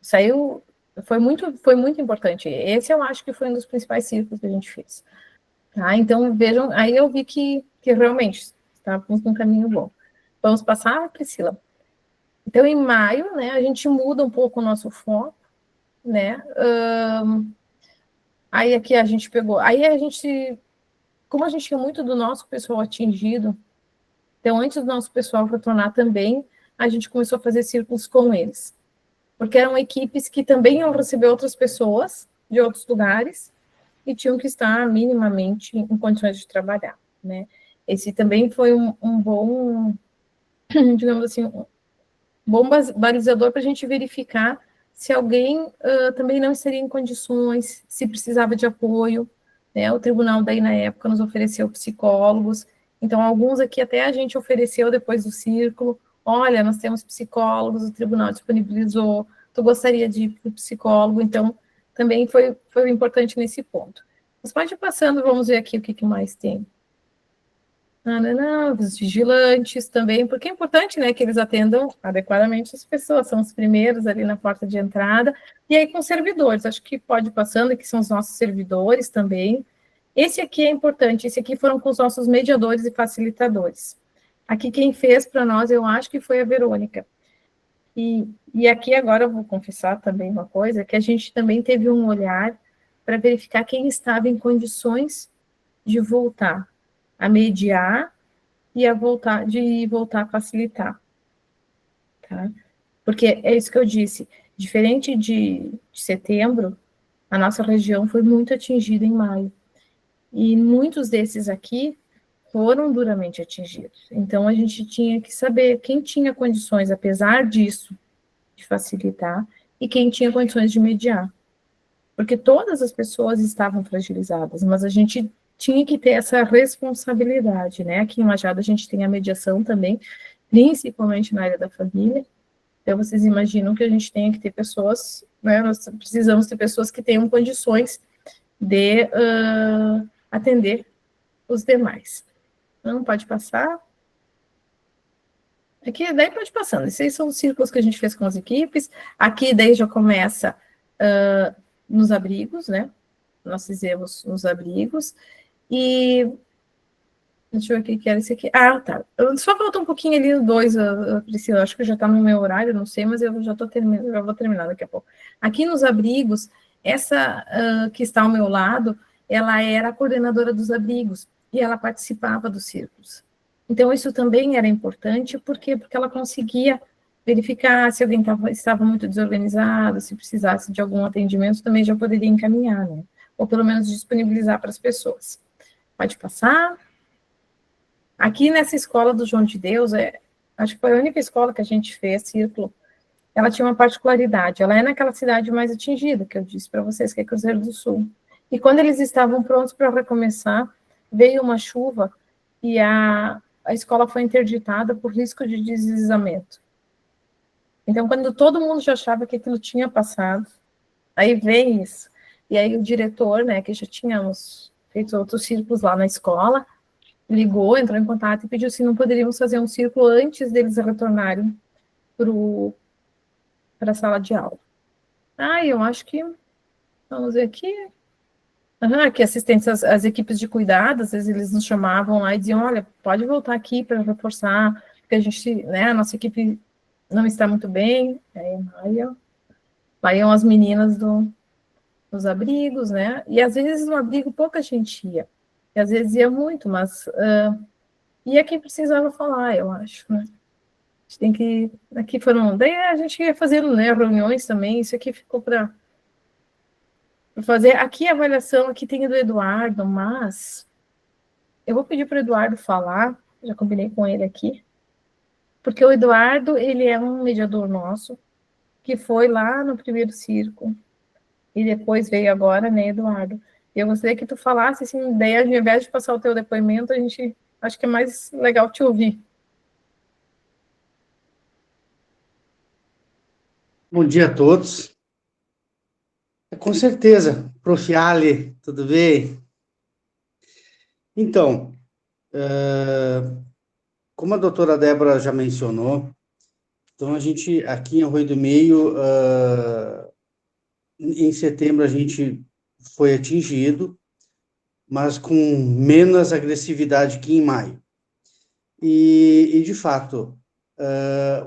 Saiu, foi muito importante. Esse eu acho que foi um dos principais círculos que a gente fez. Tá? Então, vejam, aí eu vi que realmente estávamos num caminho bom. Vamos passar, Priscila? Então, em maio, né, a gente muda um pouco o nosso foco, né? Aí aqui a gente pegou, aí a gente, como a gente tinha muito do nosso pessoal atingido, então antes do nosso pessoal retornar também, a gente começou a fazer círculos com eles, porque eram equipes que também iam receber outras pessoas de outros lugares e tinham que estar minimamente em condições de trabalhar, né? Esse também foi um bom, digamos assim, um bom balizador para a gente verificar se alguém também não estaria em condições, se precisava de apoio, né? O tribunal daí na época nos ofereceu psicólogos, então alguns aqui até a gente ofereceu depois do círculo, olha, nós temos psicólogos, o tribunal disponibilizou, tu gostaria de ir para o psicólogo, então também foi importante nesse ponto. Mas pode ir passando, vamos ver aqui o que mais tem. Os vigilantes também, porque é importante, né, que eles atendam adequadamente as pessoas, são os primeiros ali na porta de entrada, e aí com servidores, acho que pode ir passando, que são os nossos servidores também. Esse aqui é importante, esse aqui foram com os nossos mediadores e facilitadores. Aqui quem fez para nós, eu acho que foi a Verônica. E aqui agora eu vou confessar também uma coisa, que a gente também teve um olhar para verificar quem estava em condições de voltar a mediar e voltar a facilitar. Tá? Porque é isso que eu disse, diferente de setembro, a nossa região foi muito atingida em maio. E muitos desses aqui foram duramente atingidos. Então, a gente tinha que saber quem tinha condições, apesar disso, de facilitar, e quem tinha condições de mediar. Porque todas as pessoas estavam fragilizadas, mas a gente tinha que ter essa responsabilidade, né? Aqui em Machado a gente tem a mediação também, principalmente na área da família. Então, vocês imaginam que a gente tenha que ter pessoas, né? Nós precisamos ter pessoas que tenham condições de atender os demais. Não pode passar. Aqui, daí pode passando. Esses são os círculos que a gente fez com as equipes. Aqui, daí já começa nos abrigos, né? Nós fizemos nos abrigos. E deixa eu ver o que era esse aqui. Ah, tá. Só falta um pouquinho ali o 2, Priscila. Acho que já está no meu horário, não sei, mas eu já estou terminando, já vou terminar daqui a pouco. Aqui nos abrigos, essa que está ao meu lado, ela era a coordenadora dos abrigos e ela participava dos círculos. Então, isso também era importante, por quê? Porque ela conseguia verificar se alguém estava muito desorganizado, se precisasse de algum atendimento, também já poderia encaminhar, né? Ou pelo menos disponibilizar para as pessoas. Pode passar. Aqui nessa escola do João de Deus, acho que foi a única escola que a gente fez círculo. Ela tinha uma particularidade, ela é naquela cidade mais atingida, que eu disse para vocês, que é Cruzeiro do Sul. E quando eles estavam prontos para recomeçar, veio uma chuva e a escola foi interditada por risco de deslizamento. Então, quando todo mundo já achava que aquilo tinha passado, aí vem isso. E aí o diretor, né, que já tínhamos feito outros círculos lá na escola, ligou, entrou em contato e pediu se não poderíamos fazer um círculo antes deles retornarem para a sala de aula. Eu acho que, vamos ver aqui, que assistentes, as equipes de cuidado, às vezes eles nos chamavam lá e diziam, olha, pode voltar aqui para reforçar, porque a gente, né, a nossa equipe não está muito bem, lá iam as meninas dos abrigos, né, e às vezes no abrigo pouca gente ia, e às vezes ia muito, mas ia quem precisava falar, eu acho, né. A gente tem que, aqui foram, daí a gente ia fazendo, né, reuniões também, isso aqui ficou para fazer, aqui a avaliação, aqui tem a do Eduardo, mas eu vou pedir para o Eduardo falar, já combinei com ele aqui, porque o Eduardo, ele é um mediador nosso, que foi lá no primeiro circo, e depois veio agora, né, Eduardo? Eu gostaria que tu falasse, assim, daí ao invés de passar o teu depoimento, a gente, acho que é mais legal te ouvir. Bom dia a todos. Com certeza, Prof. Ali, tudo bem? Então, como a doutora Débora já mencionou, então a gente, aqui em Arroio do Meio, em setembro a gente foi atingido, mas com menos agressividade que em maio. E de fato,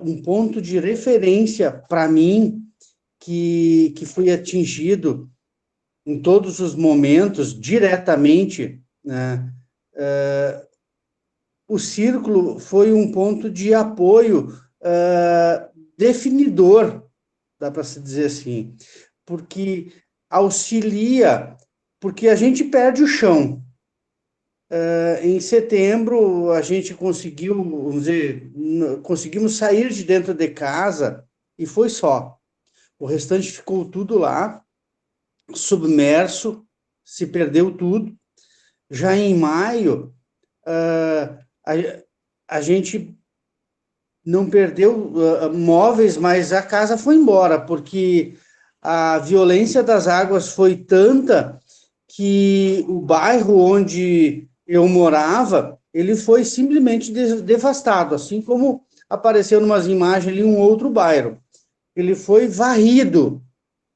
um ponto de referência para mim, que fui atingido em todos os momentos, diretamente, né? O círculo foi um ponto de apoio definidor, dá para se dizer assim, porque auxilia, porque a gente perde o chão. Em setembro, a gente conseguiu, vamos dizer, conseguimos sair de dentro de casa e foi só. O restante ficou tudo lá, submerso, se perdeu tudo. Já em maio, a, a gente não perdeu móveis, mas a casa foi embora, porque a violência das águas foi tanta que o bairro onde eu morava, ele foi simplesmente devastado, assim como apareceu em umas imagens ali um outro bairro. Ele foi varrido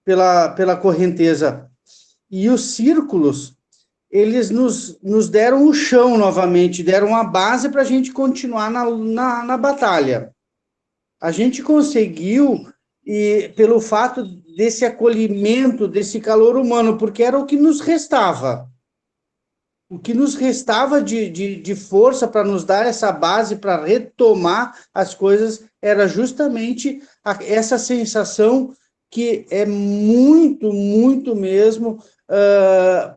pela correnteza. E os círculos, eles nos deram o chão novamente, deram a base para a gente continuar na batalha. A gente conseguiu, e pelo fato desse acolhimento, desse calor humano, porque era o que nos restava. O que nos restava de força para nos dar essa base para retomar as coisas era justamente essa sensação que é muito, muito mesmo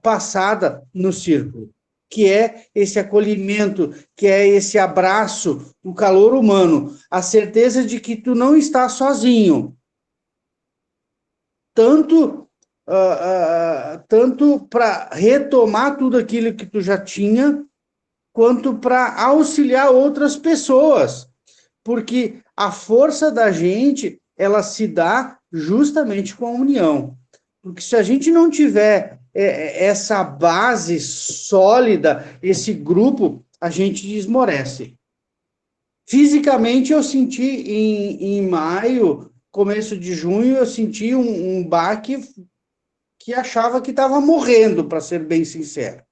passada no círculo, que é esse acolhimento, que é esse abraço, o calor humano, a certeza de que tu não está sozinho, tanto tanto para retomar tudo aquilo que tu já tinha, quanto para auxiliar outras pessoas, porque a força da gente, ela se dá justamente com a união. Porque se a gente não tiver essa base sólida, esse grupo, a gente desmorece. Fisicamente, eu senti em maio, começo de junho, eu senti um baque que achava que estava morrendo, para ser bem sincero.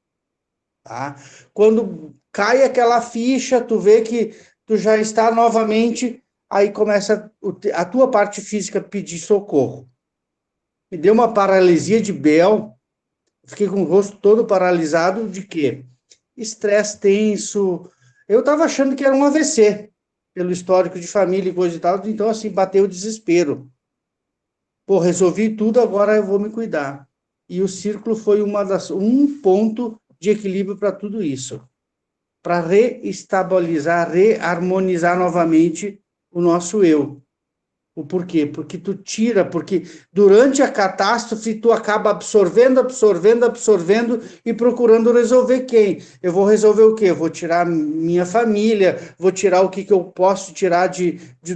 Tá? Quando cai aquela ficha, tu vê que tu já está novamente, aí começa a tua parte física a pedir socorro. Me deu uma paralisia de Bell, fiquei com o rosto todo paralisado, de quê? Estresse tenso, Eu estava achando que era um AVC, pelo histórico de família e coisa e tal, então, assim, bateu o desespero. Pô, resolvi tudo, agora eu vou me cuidar. E o círculo foi um ponto de equilíbrio para tudo isso, para reestabilizar, reharmonizar novamente o nosso eu. O porquê? Porque porque durante a catástrofe tu acaba absorvendo e procurando resolver quem? Eu vou resolver o quê? Eu vou tirar minha família, vou tirar o que eu posso tirar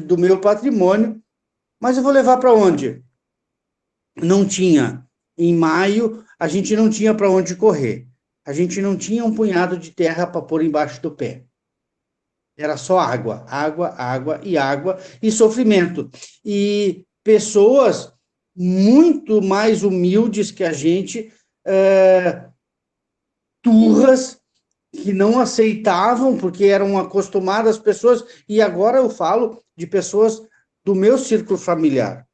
do meu patrimônio, mas eu vou levar para onde? Não tinha. Em maio, a gente não tinha para onde correr. A gente não tinha um punhado de terra para pôr embaixo do pé. Era só água, água e sofrimento. E pessoas muito mais humildes que a gente, turras, que não aceitavam, porque eram acostumadas pessoas, e agora eu falo de pessoas do meu círculo familiar.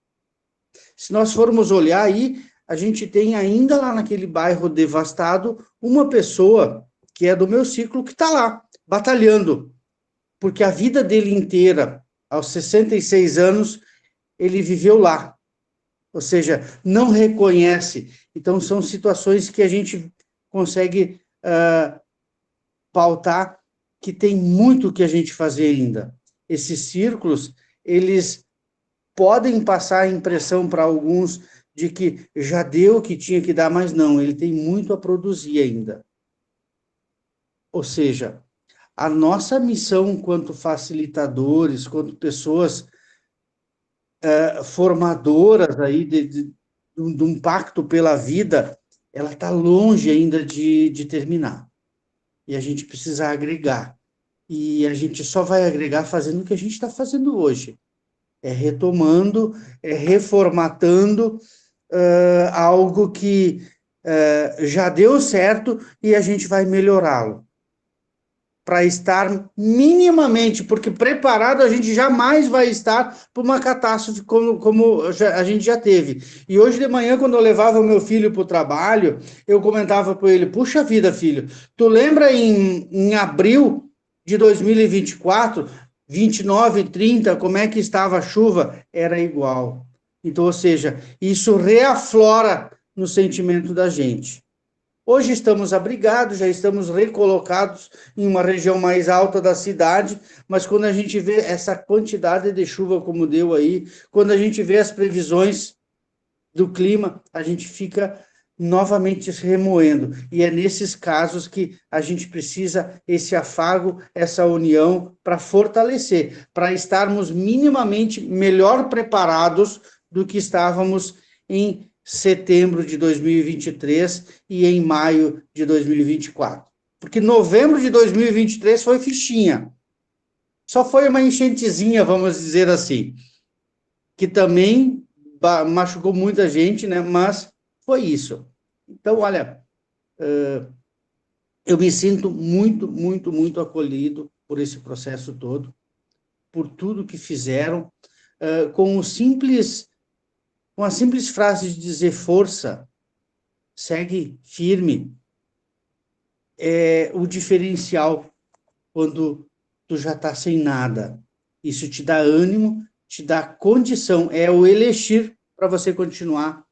Se nós formos olhar aí, a gente tem ainda lá naquele bairro devastado uma pessoa que é do meu ciclo que está lá, batalhando, porque a vida dele inteira, aos 66 anos, ele viveu lá. Ou seja, não reconhece. Então, são situações que a gente consegue pautar que tem muito que a gente fazer ainda. Esses círculos, eles podem passar a impressão para alguns de que já deu o que tinha que dar, mas não, ele tem muito a produzir ainda. Ou seja, a nossa missão quanto facilitadores, quanto pessoas formadoras aí de um pacto pela vida, ela está longe ainda de terminar. E a gente precisa agregar. E a gente só vai agregar fazendo o que a gente está fazendo hoje. É retomando, é reformatando algo que já deu certo e a gente vai melhorá-lo. Para estar minimamente, porque preparado a gente jamais vai estar para uma catástrofe como a gente já teve. E hoje de manhã, quando eu levava o meu filho para o trabalho, eu comentava para ele, puxa vida, filho, tu lembra em abril de 2024, 29, 30, como é que estava a chuva? Era igual. Então, ou seja, isso reaflora no sentimento da gente. Hoje estamos abrigados, já estamos recolocados em uma região mais alta da cidade, mas quando a gente vê essa quantidade de chuva como deu aí, quando a gente vê as previsões do clima, a gente fica novamente se remoendo. E é nesses casos que a gente precisa esse afago, essa união para fortalecer, para estarmos minimamente melhor preparados do que estávamos em setembro de 2023 e em maio de 2024. Porque novembro de 2023 foi fichinha. Só foi uma enchentezinha, vamos dizer assim, que também machucou muita gente, né? Mas foi isso. Então, olha, eu me sinto muito, muito, muito acolhido por esse processo todo, por tudo que fizeram, com a simples frase de dizer força, segue firme, é o diferencial quando tu já está sem nada. Isso te dá ânimo, te dá condição, é o elixir para você continuar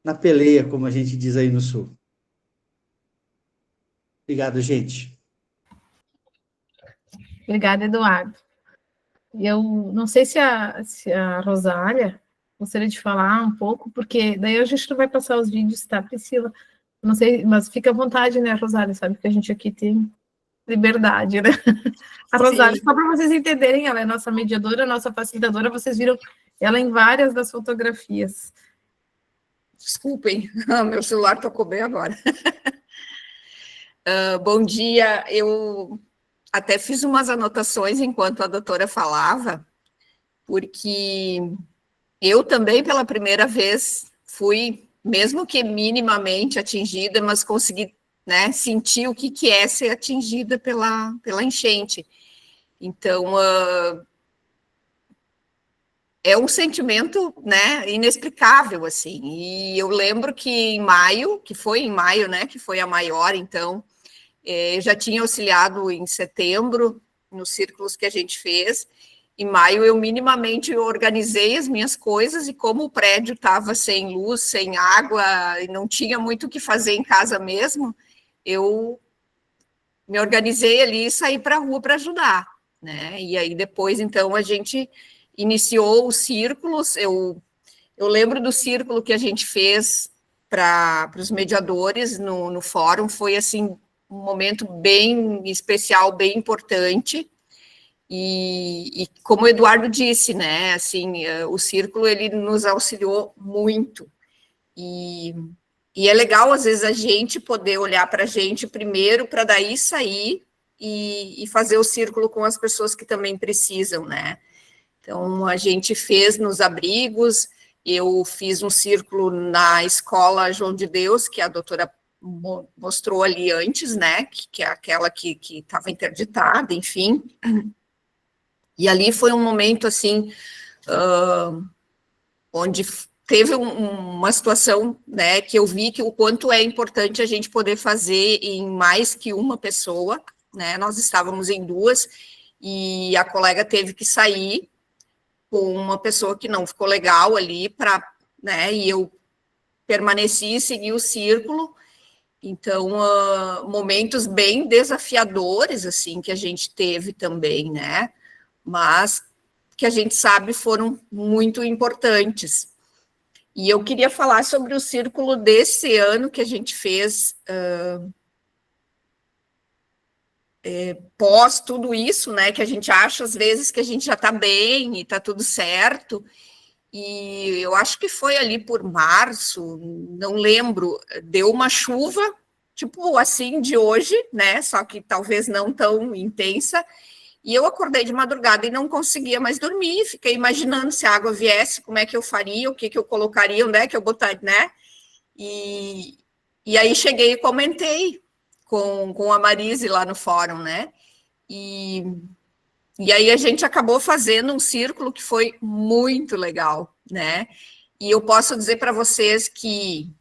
na peleia, como a gente diz aí no Sul. Obrigado, gente. Obrigada, Eduardo. Eu não sei se a Rosália gostaria de falar um pouco, porque daí a gente não vai passar os vídeos, tá, Priscila? Não sei, mas fica à vontade, né, Rosália? Sabe que a gente aqui tem liberdade, né? A Rosália, só para vocês entenderem, ela é nossa mediadora, nossa facilitadora, vocês viram ela em várias das fotografias. Desculpem, meu celular tocou bem agora. Bom dia, eu até fiz umas anotações enquanto a doutora falava, porque eu também, pela primeira vez, fui, mesmo que minimamente atingida, mas consegui, né, sentir o que é ser atingida pela enchente. Então, é um sentimento, né, inexplicável, assim. E eu lembro que em maio, né, que foi a maior, então, eu já tinha auxiliado em setembro, nos círculos que a gente fez. Em maio, eu minimamente organizei as minhas coisas, e como o prédio estava sem luz, sem água, e não tinha muito o que fazer em casa mesmo, eu me organizei ali e saí para a rua para ajudar, né? E aí depois, então, a gente iniciou os círculos. Eu lembro do círculo que a gente fez para os mediadores no fórum, foi, assim, um momento bem especial, bem importante. E como o Eduardo disse, né, assim, o círculo, ele nos auxiliou muito. E é legal, às vezes, a gente poder olhar para a gente primeiro, para daí sair e fazer o círculo com as pessoas que também precisam, né? Então, a gente fez nos abrigos, eu fiz um círculo na escola João de Deus, que a doutora mostrou ali antes, né? Que é aquela que estava interditada, enfim. E ali foi um momento, assim, onde teve uma situação, né, que eu vi que o quanto é importante a gente poder fazer em mais que uma pessoa, né? Nós estávamos em 2, e a colega teve que sair com uma pessoa que não ficou legal ali, né, e eu permaneci e segui o círculo. Então, momentos bem desafiadores, assim, que a gente teve também, né, mas que a gente sabe foram muito importantes. E eu queria falar sobre o círculo desse ano que a gente fez, pós tudo isso, né, que a gente acha às vezes que a gente já está bem e está tudo certo, e eu acho que foi ali por março, não lembro, deu uma chuva, tipo assim, de hoje, né, só que talvez não tão intensa, e eu acordei de madrugada e não conseguia mais dormir, fiquei imaginando se a água viesse, como é que eu faria, o que eu colocaria, onde é que eu botaria, né? E aí cheguei e comentei com a Marise lá no fórum, né? E aí a gente acabou fazendo um círculo que foi muito legal, né? E eu posso dizer para vocês que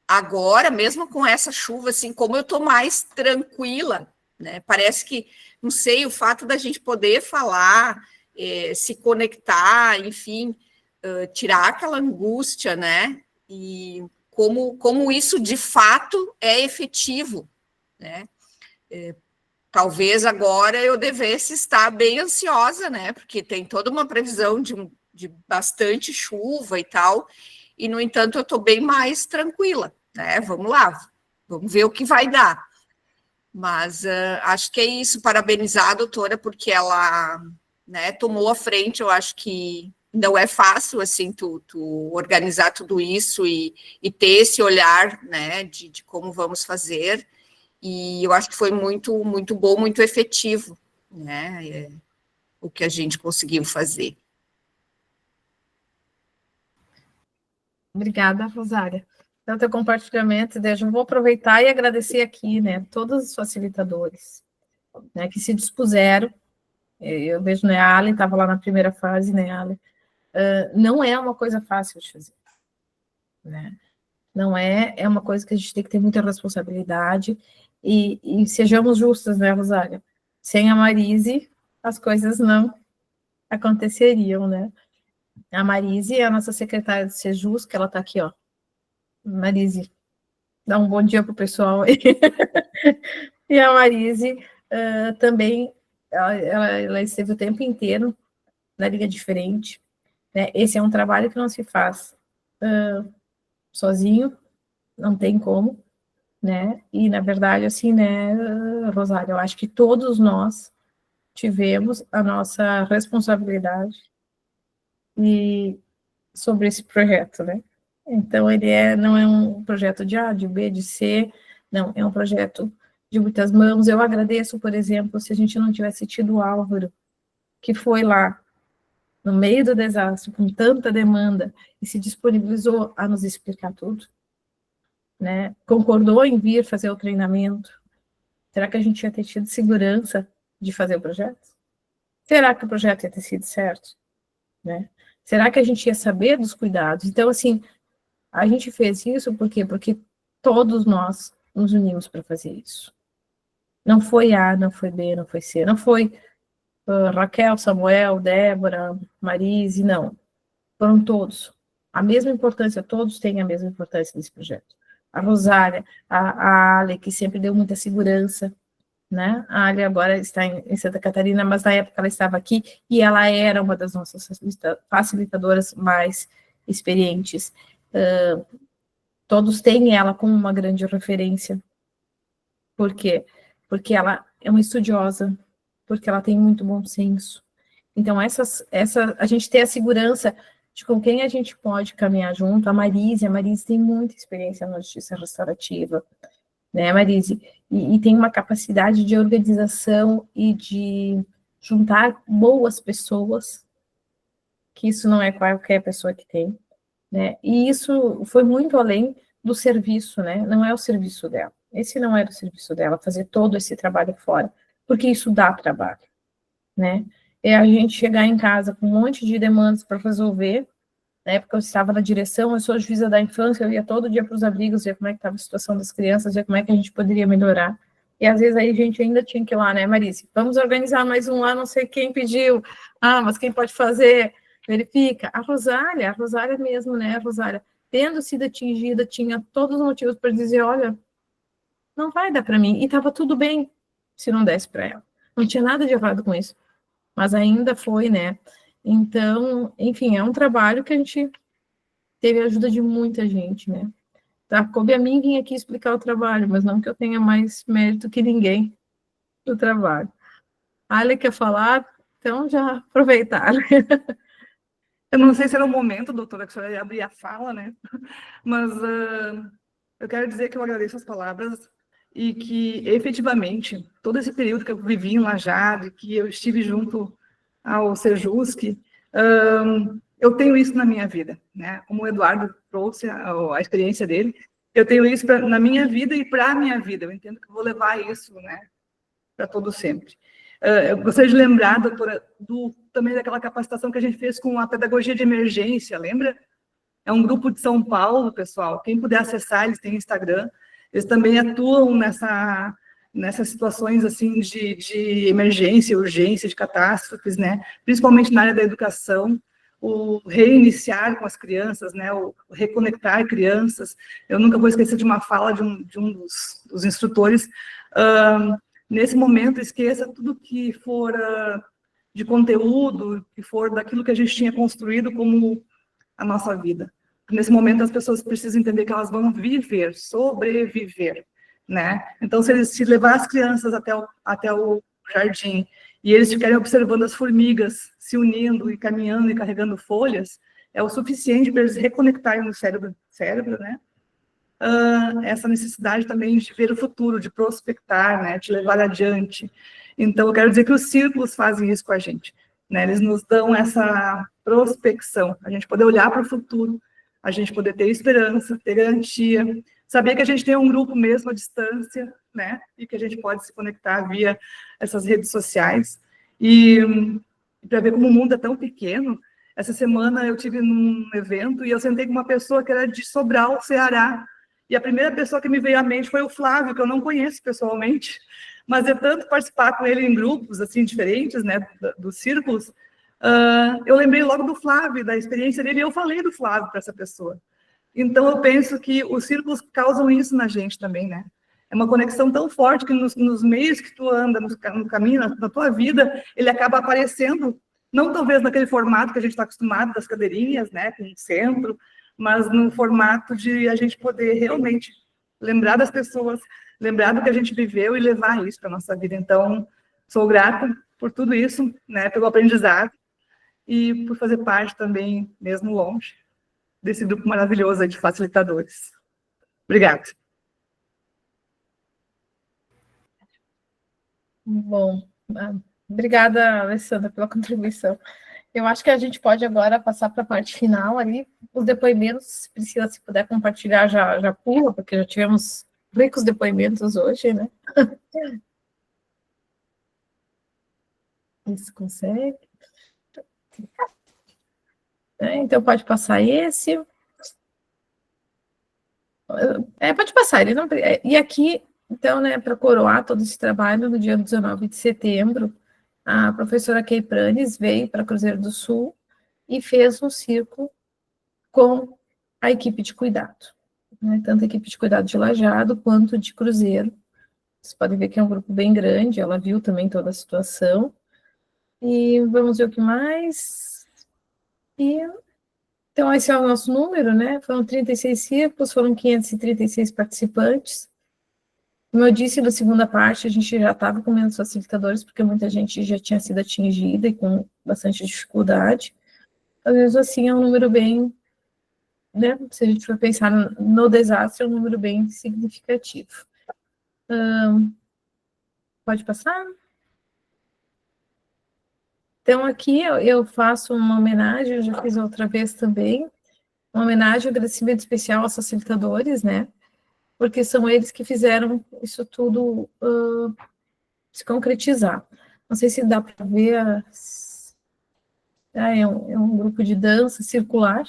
agora, mesmo com essa chuva, assim, como eu estou mais tranquila, né? Parece que, não sei, o fato da gente poder falar, se conectar, enfim, tirar aquela angústia, né? E como isso de fato é efetivo, né? Talvez agora eu devesse estar bem ansiosa, né? Porque tem toda uma previsão de bastante chuva e tal, e, no entanto, eu estou bem mais tranquila, né? Vamos lá, vamos ver o que vai dar. Mas acho que é isso, parabenizar a doutora, porque ela, né, tomou a frente. Eu acho que não é fácil, assim, tu organizar tudo isso e ter esse olhar, né, de como vamos fazer, e eu acho que foi muito, muito bom, muito efetivo, né, o que a gente conseguiu fazer. Obrigada, Rosária, pelo teu compartilhamento. Eu vou aproveitar e agradecer aqui, né, todos os facilitadores, né, que se dispuseram. Eu vejo, né, a Ali estava lá na primeira fase, né, Ali? Não é uma coisa fácil de fazer, né? Não é uma coisa que a gente tem que ter muita responsabilidade, e sejamos justos, né, Rosária? Sem a Marise, as coisas não aconteceriam, né? A Marise é a nossa secretária de Sejus, que ela está aqui, ó. Marise, dá um bom dia para o pessoal aí. E a Marise também, ela esteve o tempo inteiro na linha de frente, né? Esse é um trabalho que não se faz sozinho, não tem como, né? E, na verdade, assim, né, Rosário, eu acho que todos nós tivemos a nossa responsabilidade sobre esse projeto, né? Então, ele não é um projeto de A, de B, de C, não, é um projeto de muitas mãos. Eu agradeço, por exemplo, se a gente não tivesse tido o Álvaro, que foi lá, no meio do desastre, com tanta demanda, e se disponibilizou a nos explicar tudo, né? Concordou em vir fazer o treinamento. Será que a gente ia ter tido segurança de fazer o projeto? Será que o projeto ia ter sido certo? Né? Será que a gente ia saber dos cuidados? Então, assim, a gente fez isso por quê? Porque todos nós nos unimos para fazer isso. Não foi A, não foi B, não foi C, não foi Raquel, Samuel, Débora, Marise, não. Foram todos. A mesma importância, todos têm a mesma importância nesse projeto. A Rosália, a Ale, que sempre deu muita segurança, né? A Ale agora está em Santa Catarina, mas na época ela estava aqui e ela era uma das nossas facilitadoras mais experientes. Todos têm ela como uma grande referência. Por quê? Porque ela é uma estudiosa, porque ela tem muito bom senso. Então, a gente tem a segurança de com quem a gente pode caminhar junto. A Marise tem muita experiência na justiça restaurativa, né, Marise? E tem uma capacidade de organização e de juntar boas pessoas, que isso não é qualquer pessoa que tem, né? E isso foi muito além do serviço, né? Não é o serviço dela. Esse não era o serviço dela, fazer todo esse trabalho fora, porque isso dá trabalho, né? É a gente chegar em casa com um monte de demandas para resolver. Na época eu estava na direção, eu sou juíza da infância, eu ia todo dia para os abrigos, ver como é que estava a situação das crianças, ver como é que a gente poderia melhorar. E às vezes aí a gente ainda tinha que ir lá, né, Marise? Vamos organizar mais um lá, não sei quem pediu. Ah, mas quem pode fazer? Verifica. A Rosália mesmo, né, a Rosália, tendo sido atingida, tinha todos os motivos para dizer, olha, não vai dar para mim. E estava tudo bem se não desse para ela. Não tinha nada de errado com isso. Mas ainda foi, né? Então, enfim, é um trabalho que a gente teve a ajuda de muita gente, né? Tá, coube a mim vir aqui explicar o trabalho, mas não que eu tenha mais mérito que ninguém do trabalho. A Ale quer falar, então já aproveitaram. Eu não sei se era o momento, doutora, que a senhora ia abrir a fala, né? Mas eu quero dizer que eu agradeço as palavras e que, efetivamente, todo esse período que eu vivi em Lajado, que eu estive junto ao Sejusc, eu tenho isso na minha vida, né? Como o Eduardo trouxe a experiência dele, eu tenho isso na minha vida e para a minha vida. Eu entendo que eu vou levar isso, né, para todo sempre. Eu gostaria de lembrar, doutora, também daquela capacitação que a gente fez com a pedagogia de emergência, lembra? É um grupo de São Paulo, pessoal. Quem puder acessar, eles têm Instagram. Eles também atuam nessas situações assim de emergência, urgência, de catástrofes, né? Principalmente na área da educação, o reiniciar com as crianças, né? O reconectar crianças. Eu nunca vou esquecer de uma fala de um dos instrutores. Nesse momento, esqueça tudo que for de conteúdo, que for daquilo que a gente tinha construído como a nossa vida. Nesse momento, as pessoas precisam entender que elas vão viver, sobreviver, né? Então, se levar as crianças até o jardim e eles ficarem observando as formigas se unindo e caminhando e carregando folhas, é o suficiente para eles reconectarem no cérebro, né? Essa necessidade também de ver o futuro, de prospectar, né? De levar adiante. Então, eu quero dizer que os círculos fazem isso com a gente, né? Eles nos dão essa prospecção, a gente poder olhar para o futuro, a gente poder ter esperança, ter garantia, saber que a gente tem um grupo mesmo à distância, né? E que a gente pode se conectar via essas redes sociais. E para ver como o mundo é tão pequeno, essa semana eu tive num evento e eu sentei com uma pessoa que era de Sobral, Ceará. E a primeira pessoa que me veio à mente foi o Flávio, que eu não conheço pessoalmente, mas é tanto participar com ele em grupos assim diferentes, né, dos círculos. Eu lembrei logo do Flávio, da experiência dele, e eu falei do Flávio para essa pessoa. Então, eu penso que os círculos causam isso na gente também, né? É uma conexão tão forte que nos meios que tu anda, no caminho, na tua vida, ele acaba aparecendo, não talvez naquele formato que a gente está acostumado, das cadeirinhas, né, com o centro, mas no formato de a gente poder realmente lembrar das pessoas, lembrar do que a gente viveu e levar isso para a nossa vida. Então, sou grata por tudo isso, né, pelo aprendizado e por fazer parte também, mesmo longe, desse grupo maravilhoso aí de facilitadores. Obrigada. Bom, obrigada, Alessandra, pela contribuição. Eu acho que a gente pode agora passar para a parte final ali, os depoimentos, Priscila, se puder compartilhar, já pula, porque já tivemos ricos depoimentos hoje, né? Isso, consegue? Então, pode passar esse. Pode passar, ele não... E aqui, Então, né, para coroar todo esse trabalho, no dia 19 de setembro, a professora Kay Pranes veio para Cruzeiro do Sul e fez um circo com a equipe de cuidado, né, tanto a equipe de cuidado de Lajeado quanto de Cruzeiro. Vocês podem ver que é um grupo bem grande, ela viu também toda a situação. E vamos ver o que mais. Então, esse é o nosso número, né? Foram 36 círculos, foram 536 participantes. Como eu disse, na segunda parte, a gente já estava com menos facilitadores, porque muita gente já tinha sido atingida e com bastante dificuldade. Às vezes, assim, é um número bem, né? Se a gente for pensar no desastre, é um número bem significativo. Pode passar? Então, aqui eu faço uma homenagem, eu já fiz outra vez também, uma homenagem, um agradecimento especial aos facilitadores, né? Porque são eles que fizeram isso tudo se concretizar. Não sei se dá para ver, é um grupo de dança circular.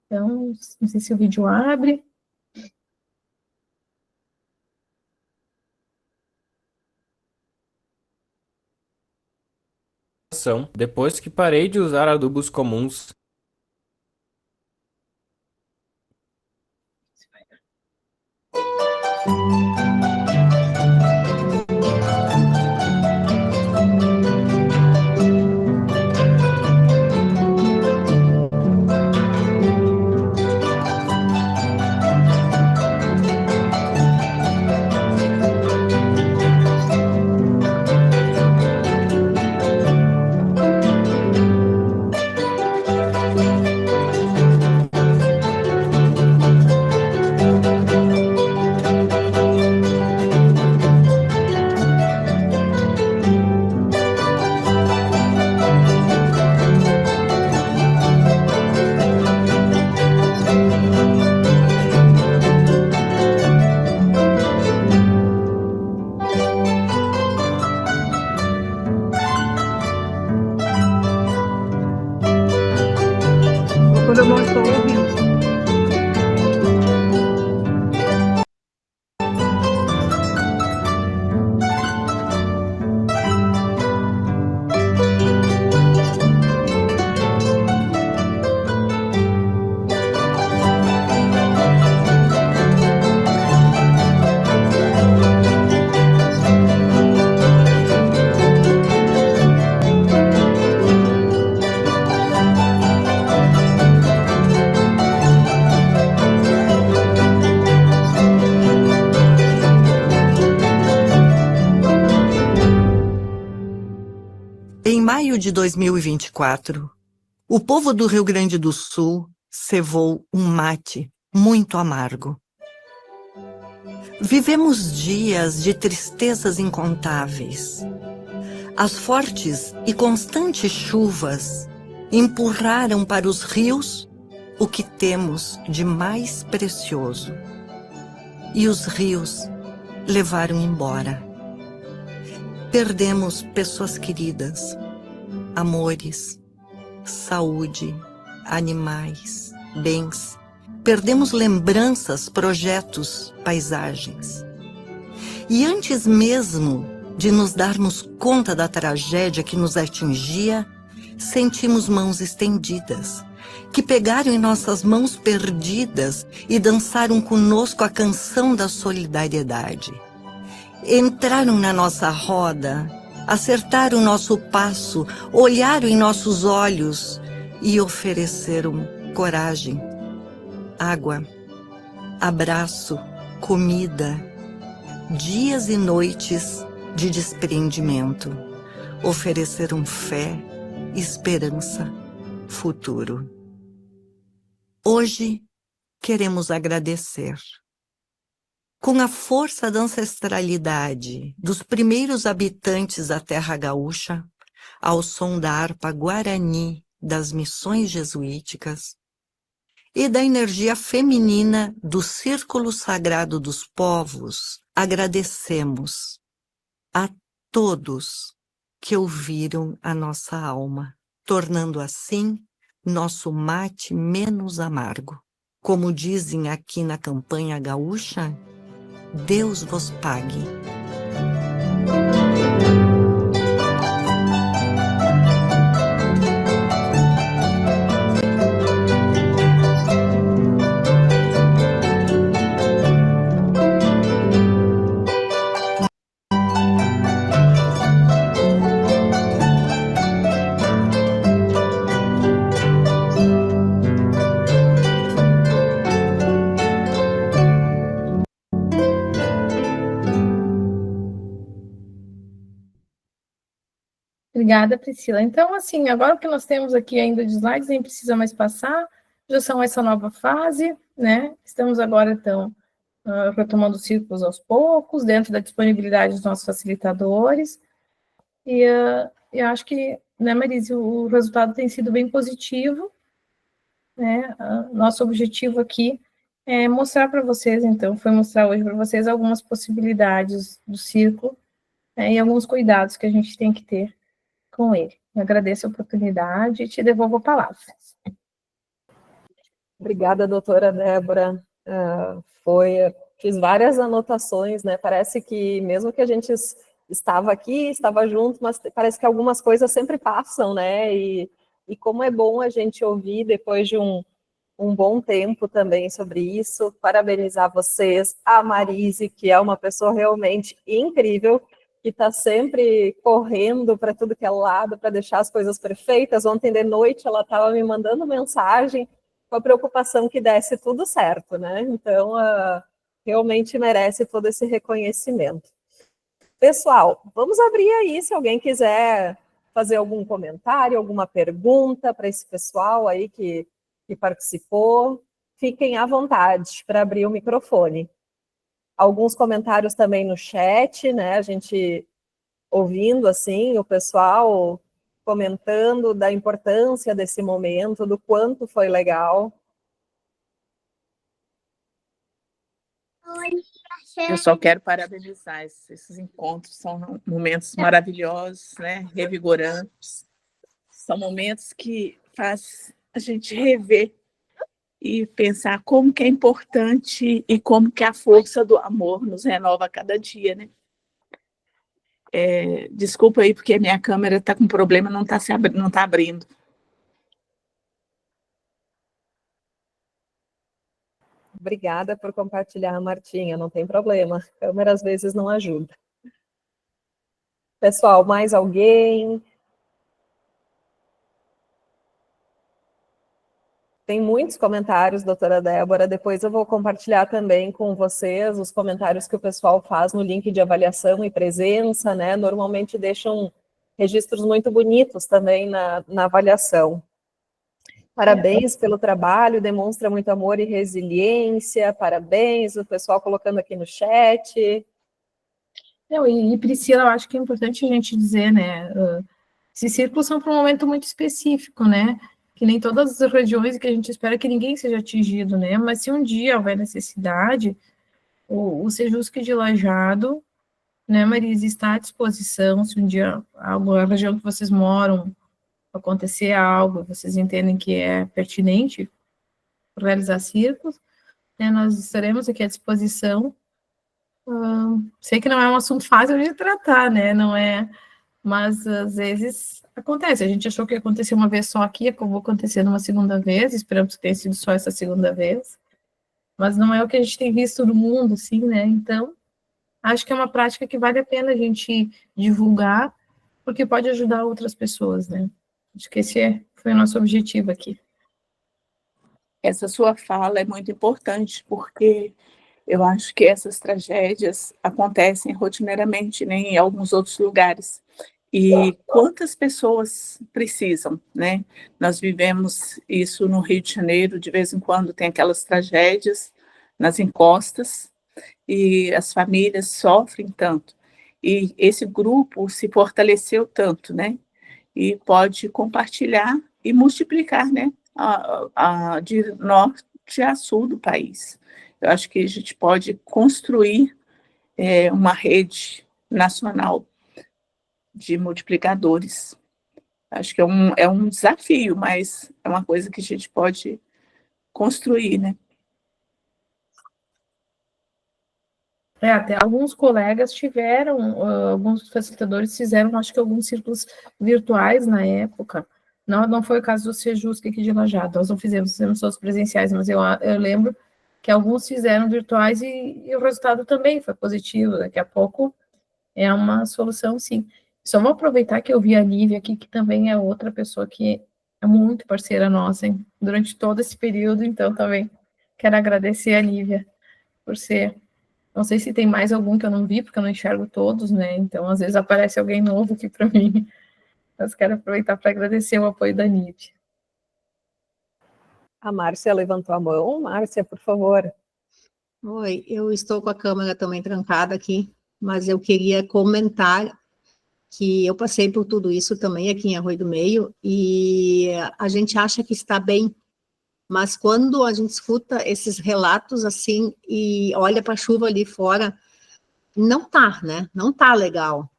Então, não sei se o vídeo abre. Depois que parei de usar adubos comuns. Quando eu não estou ouvindo. Em maio de 2024, o povo do Rio Grande do Sul cevou um mate muito amargo. Vivemos dias de tristezas incontáveis. As fortes e constantes chuvas empurraram para os rios o que temos de mais precioso. E os rios levaram embora. Perdemos pessoas queridas, amores, saúde, animais, bens. Perdemos lembranças, projetos, paisagens. E antes mesmo de nos darmos conta da tragédia que nos atingia, sentimos mãos estendidas, que pegaram em nossas mãos perdidas e dançaram conosco a canção da solidariedade. Entraram na nossa roda, acertaram nosso passo, olharam em nossos olhos e ofereceram coragem, água, abraço, comida, dias e noites de desprendimento. Ofereceram fé, esperança, futuro. Hoje queremos agradecer. Com a força da ancestralidade dos primeiros habitantes da terra gaúcha, ao som da harpa guarani das missões jesuíticas e da energia feminina do Círculo Sagrado dos Povos, agradecemos a todos que ouviram a nossa alma, tornando assim nosso mate menos amargo. Como dizem aqui na campanha gaúcha, Deus vos pague. Obrigada, Priscila. Então, assim, agora o que nós temos aqui ainda de slides, nem precisa mais passar, já são essa nova fase, né? Estamos agora, então, retomando os círculos aos poucos, dentro da disponibilidade dos nossos facilitadores, e eu acho que, né, Marise, o resultado tem sido bem positivo, né? Nosso objetivo aqui é mostrar para vocês, então, foi mostrar hoje para vocês algumas possibilidades do círculo, né, e alguns cuidados que a gente tem que ter com ele. Eu agradeço a oportunidade e te devolvo a palavra. Obrigada, doutora Débora. Fiz várias anotações, né? Parece que mesmo que a gente estava aqui, estava junto, mas parece que algumas coisas sempre passam, né? E como é bom a gente ouvir depois de um bom tempo também sobre isso. Parabenizar vocês, a Marise, que é uma pessoa realmente incrível, que está sempre correndo para tudo que é lado, para deixar as coisas perfeitas. Ontem de noite ela estava me mandando mensagem com a preocupação que desse tudo certo, né? Então, realmente merece todo esse reconhecimento. Pessoal, vamos abrir aí, se alguém quiser fazer algum comentário, alguma pergunta para esse pessoal aí que participou, fiquem à vontade para abrir o microfone. Alguns comentários também no chat, né? A gente ouvindo assim o pessoal comentando da importância desse momento, do quanto foi legal. Eu só quero parabenizar esses encontros, são momentos maravilhosos, né? Revigorantes. São momentos que faz a gente rever e pensar como que é importante e como que a força do amor nos renova a cada dia, né? Desculpa aí, porque a minha câmera está com problema, não está abrindo. Obrigada por compartilhar, Martinha, não tem problema. A câmera às vezes não ajuda. Pessoal, mais alguém? Tem muitos comentários, doutora Débora, depois eu vou compartilhar também com vocês os comentários que o pessoal faz no link de avaliação e presença, né? Normalmente deixam registros muito bonitos também na avaliação. Parabéns pelo trabalho, demonstra muito amor e resiliência, parabéns, o pessoal colocando aqui no chat. Não, e Priscila, eu acho que é importante a gente dizer, né, esses círculos são para um momento muito específico, né, que nem todas as regiões que a gente espera que ninguém seja atingido, né, mas se um dia houver necessidade, o Sejusc de Lajeado, né, Marisa, está à disposição, se um dia a região que vocês moram acontecer algo, vocês entendem que é pertinente realizar círculos, né, nós estaremos aqui à disposição. Sei que não é um assunto fácil de tratar, né, não é, mas às vezes acontece, a gente achou que ia acontecer uma vez só aqui, acabou acontecendo uma segunda vez, esperamos que tenha sido só essa segunda vez, mas não é o que a gente tem visto no mundo, assim, né, então, acho que é uma prática que vale a pena a gente divulgar, porque pode ajudar outras pessoas, né, acho que esse foi o nosso objetivo aqui. Essa sua fala é muito importante, porque eu acho que essas tragédias acontecem rotineiramente, né, em alguns outros lugares. E quantas pessoas precisam, né? Nós vivemos isso no Rio de Janeiro, de vez em quando tem aquelas tragédias nas encostas, e as famílias sofrem tanto. E esse grupo se fortaleceu tanto, né? E pode compartilhar e multiplicar, né? De norte a sul do país. Eu acho que a gente pode construir uma rede nacional de multiplicadores. Acho que é um desafio, mas é uma coisa que a gente pode construir, né? Até alguns colegas tiveram, alguns facilitadores fizeram, acho que alguns círculos virtuais na época. Não foi o caso do Sejusc aqui de Lajeado, nós não fizemos todos presenciais, mas eu lembro que alguns fizeram virtuais e o resultado também foi positivo. Daqui a pouco é uma solução, sim. Só vou aproveitar que eu vi a Nívia aqui, que também é outra pessoa que é muito parceira nossa, hein, durante todo esse período, então também quero agradecer a Nívia por ser. Não sei se tem mais algum que eu não vi, porque eu não enxergo todos, né? Então, às vezes aparece alguém novo aqui para mim. Mas quero aproveitar para agradecer o apoio da Nívia. A Márcia levantou a mão. Márcia, por favor. Oi, eu estou com a câmera também trancada aqui, mas eu queria comentar que eu passei por tudo isso também aqui em Arroio do Meio, e a gente acha que está bem, mas quando a gente escuta esses relatos assim e olha para a chuva ali fora, não tá, né? Não tá legal.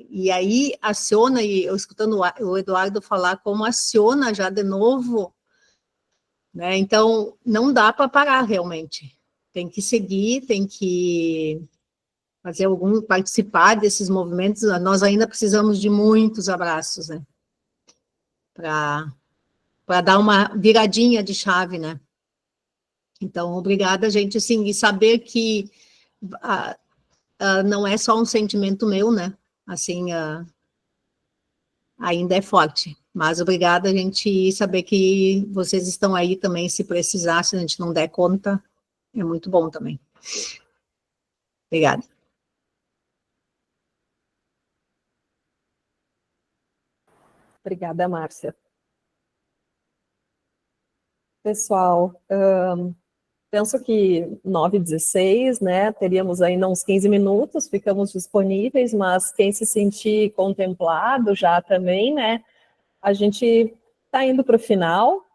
E aí aciona, e eu escutando o Eduardo falar como aciona já de novo, né? Então não dá para parar realmente. Tem que seguir, tem que participar desses movimentos. Nós ainda precisamos de muitos abraços, né? Para dar uma viradinha de chave, né? Então, obrigada, gente, assim, e saber que não é só um sentimento meu, né? Assim, ainda é forte. Mas obrigada, gente, e saber que vocês estão aí também, se precisar, se a gente não der conta, é muito bom também. Obrigada. Obrigada, Márcia. Pessoal, penso que 9h16, né, teríamos ainda uns 15 minutos, ficamos disponíveis, mas quem se sentir contemplado já também, né, a gente está indo para o final,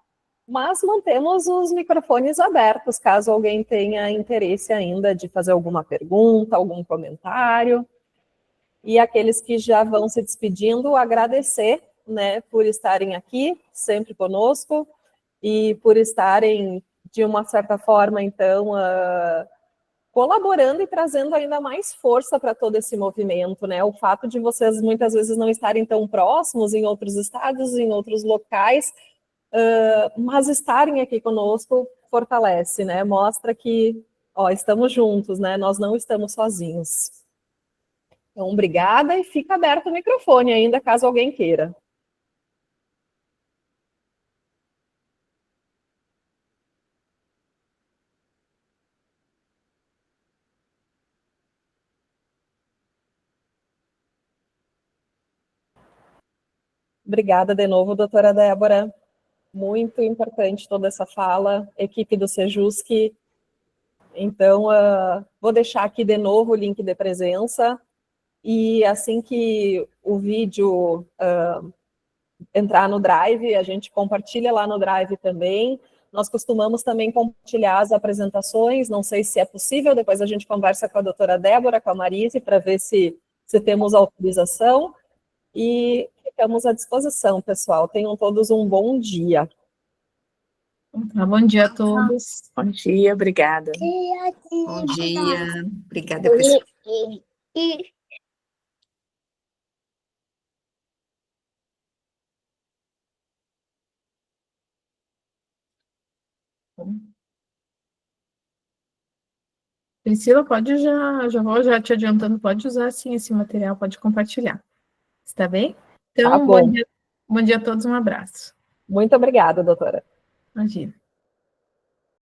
mas mantemos os microfones abertos, caso alguém tenha interesse ainda de fazer alguma pergunta, algum comentário. E aqueles que já vão se despedindo, agradecer, né, por estarem aqui, sempre conosco, e por estarem, de uma certa forma, então, colaborando e trazendo ainda mais força para todo esse movimento, né? O fato de vocês muitas vezes não estarem tão próximos em outros estados, em outros locais, mas estarem aqui conosco fortalece, né? Mostra que, estamos juntos, né? Nós não estamos sozinhos. Então, obrigada, e fica aberto o microfone ainda, caso alguém queira. Obrigada de novo, doutora Débora. Muito importante toda essa fala, equipe do Sejusc. Então, vou deixar aqui de novo o link de presença, e assim que o vídeo entrar no Drive, a gente compartilha lá no Drive também. Nós costumamos também compartilhar as apresentações, não sei se é possível, depois a gente conversa com a doutora Débora, com a Marise, para ver se temos autorização. E ficamos à disposição, pessoal. Tenham todos um bom dia. Bom dia a todos. Bom dia, obrigada. Bom dia, obrigada, pessoal. Priscila, pode já vou te adiantando, pode usar sim esse material, pode compartilhar. Está bem? Então, Tá bom. Bom dia a todos, um abraço. Muito obrigada, doutora. Imagina.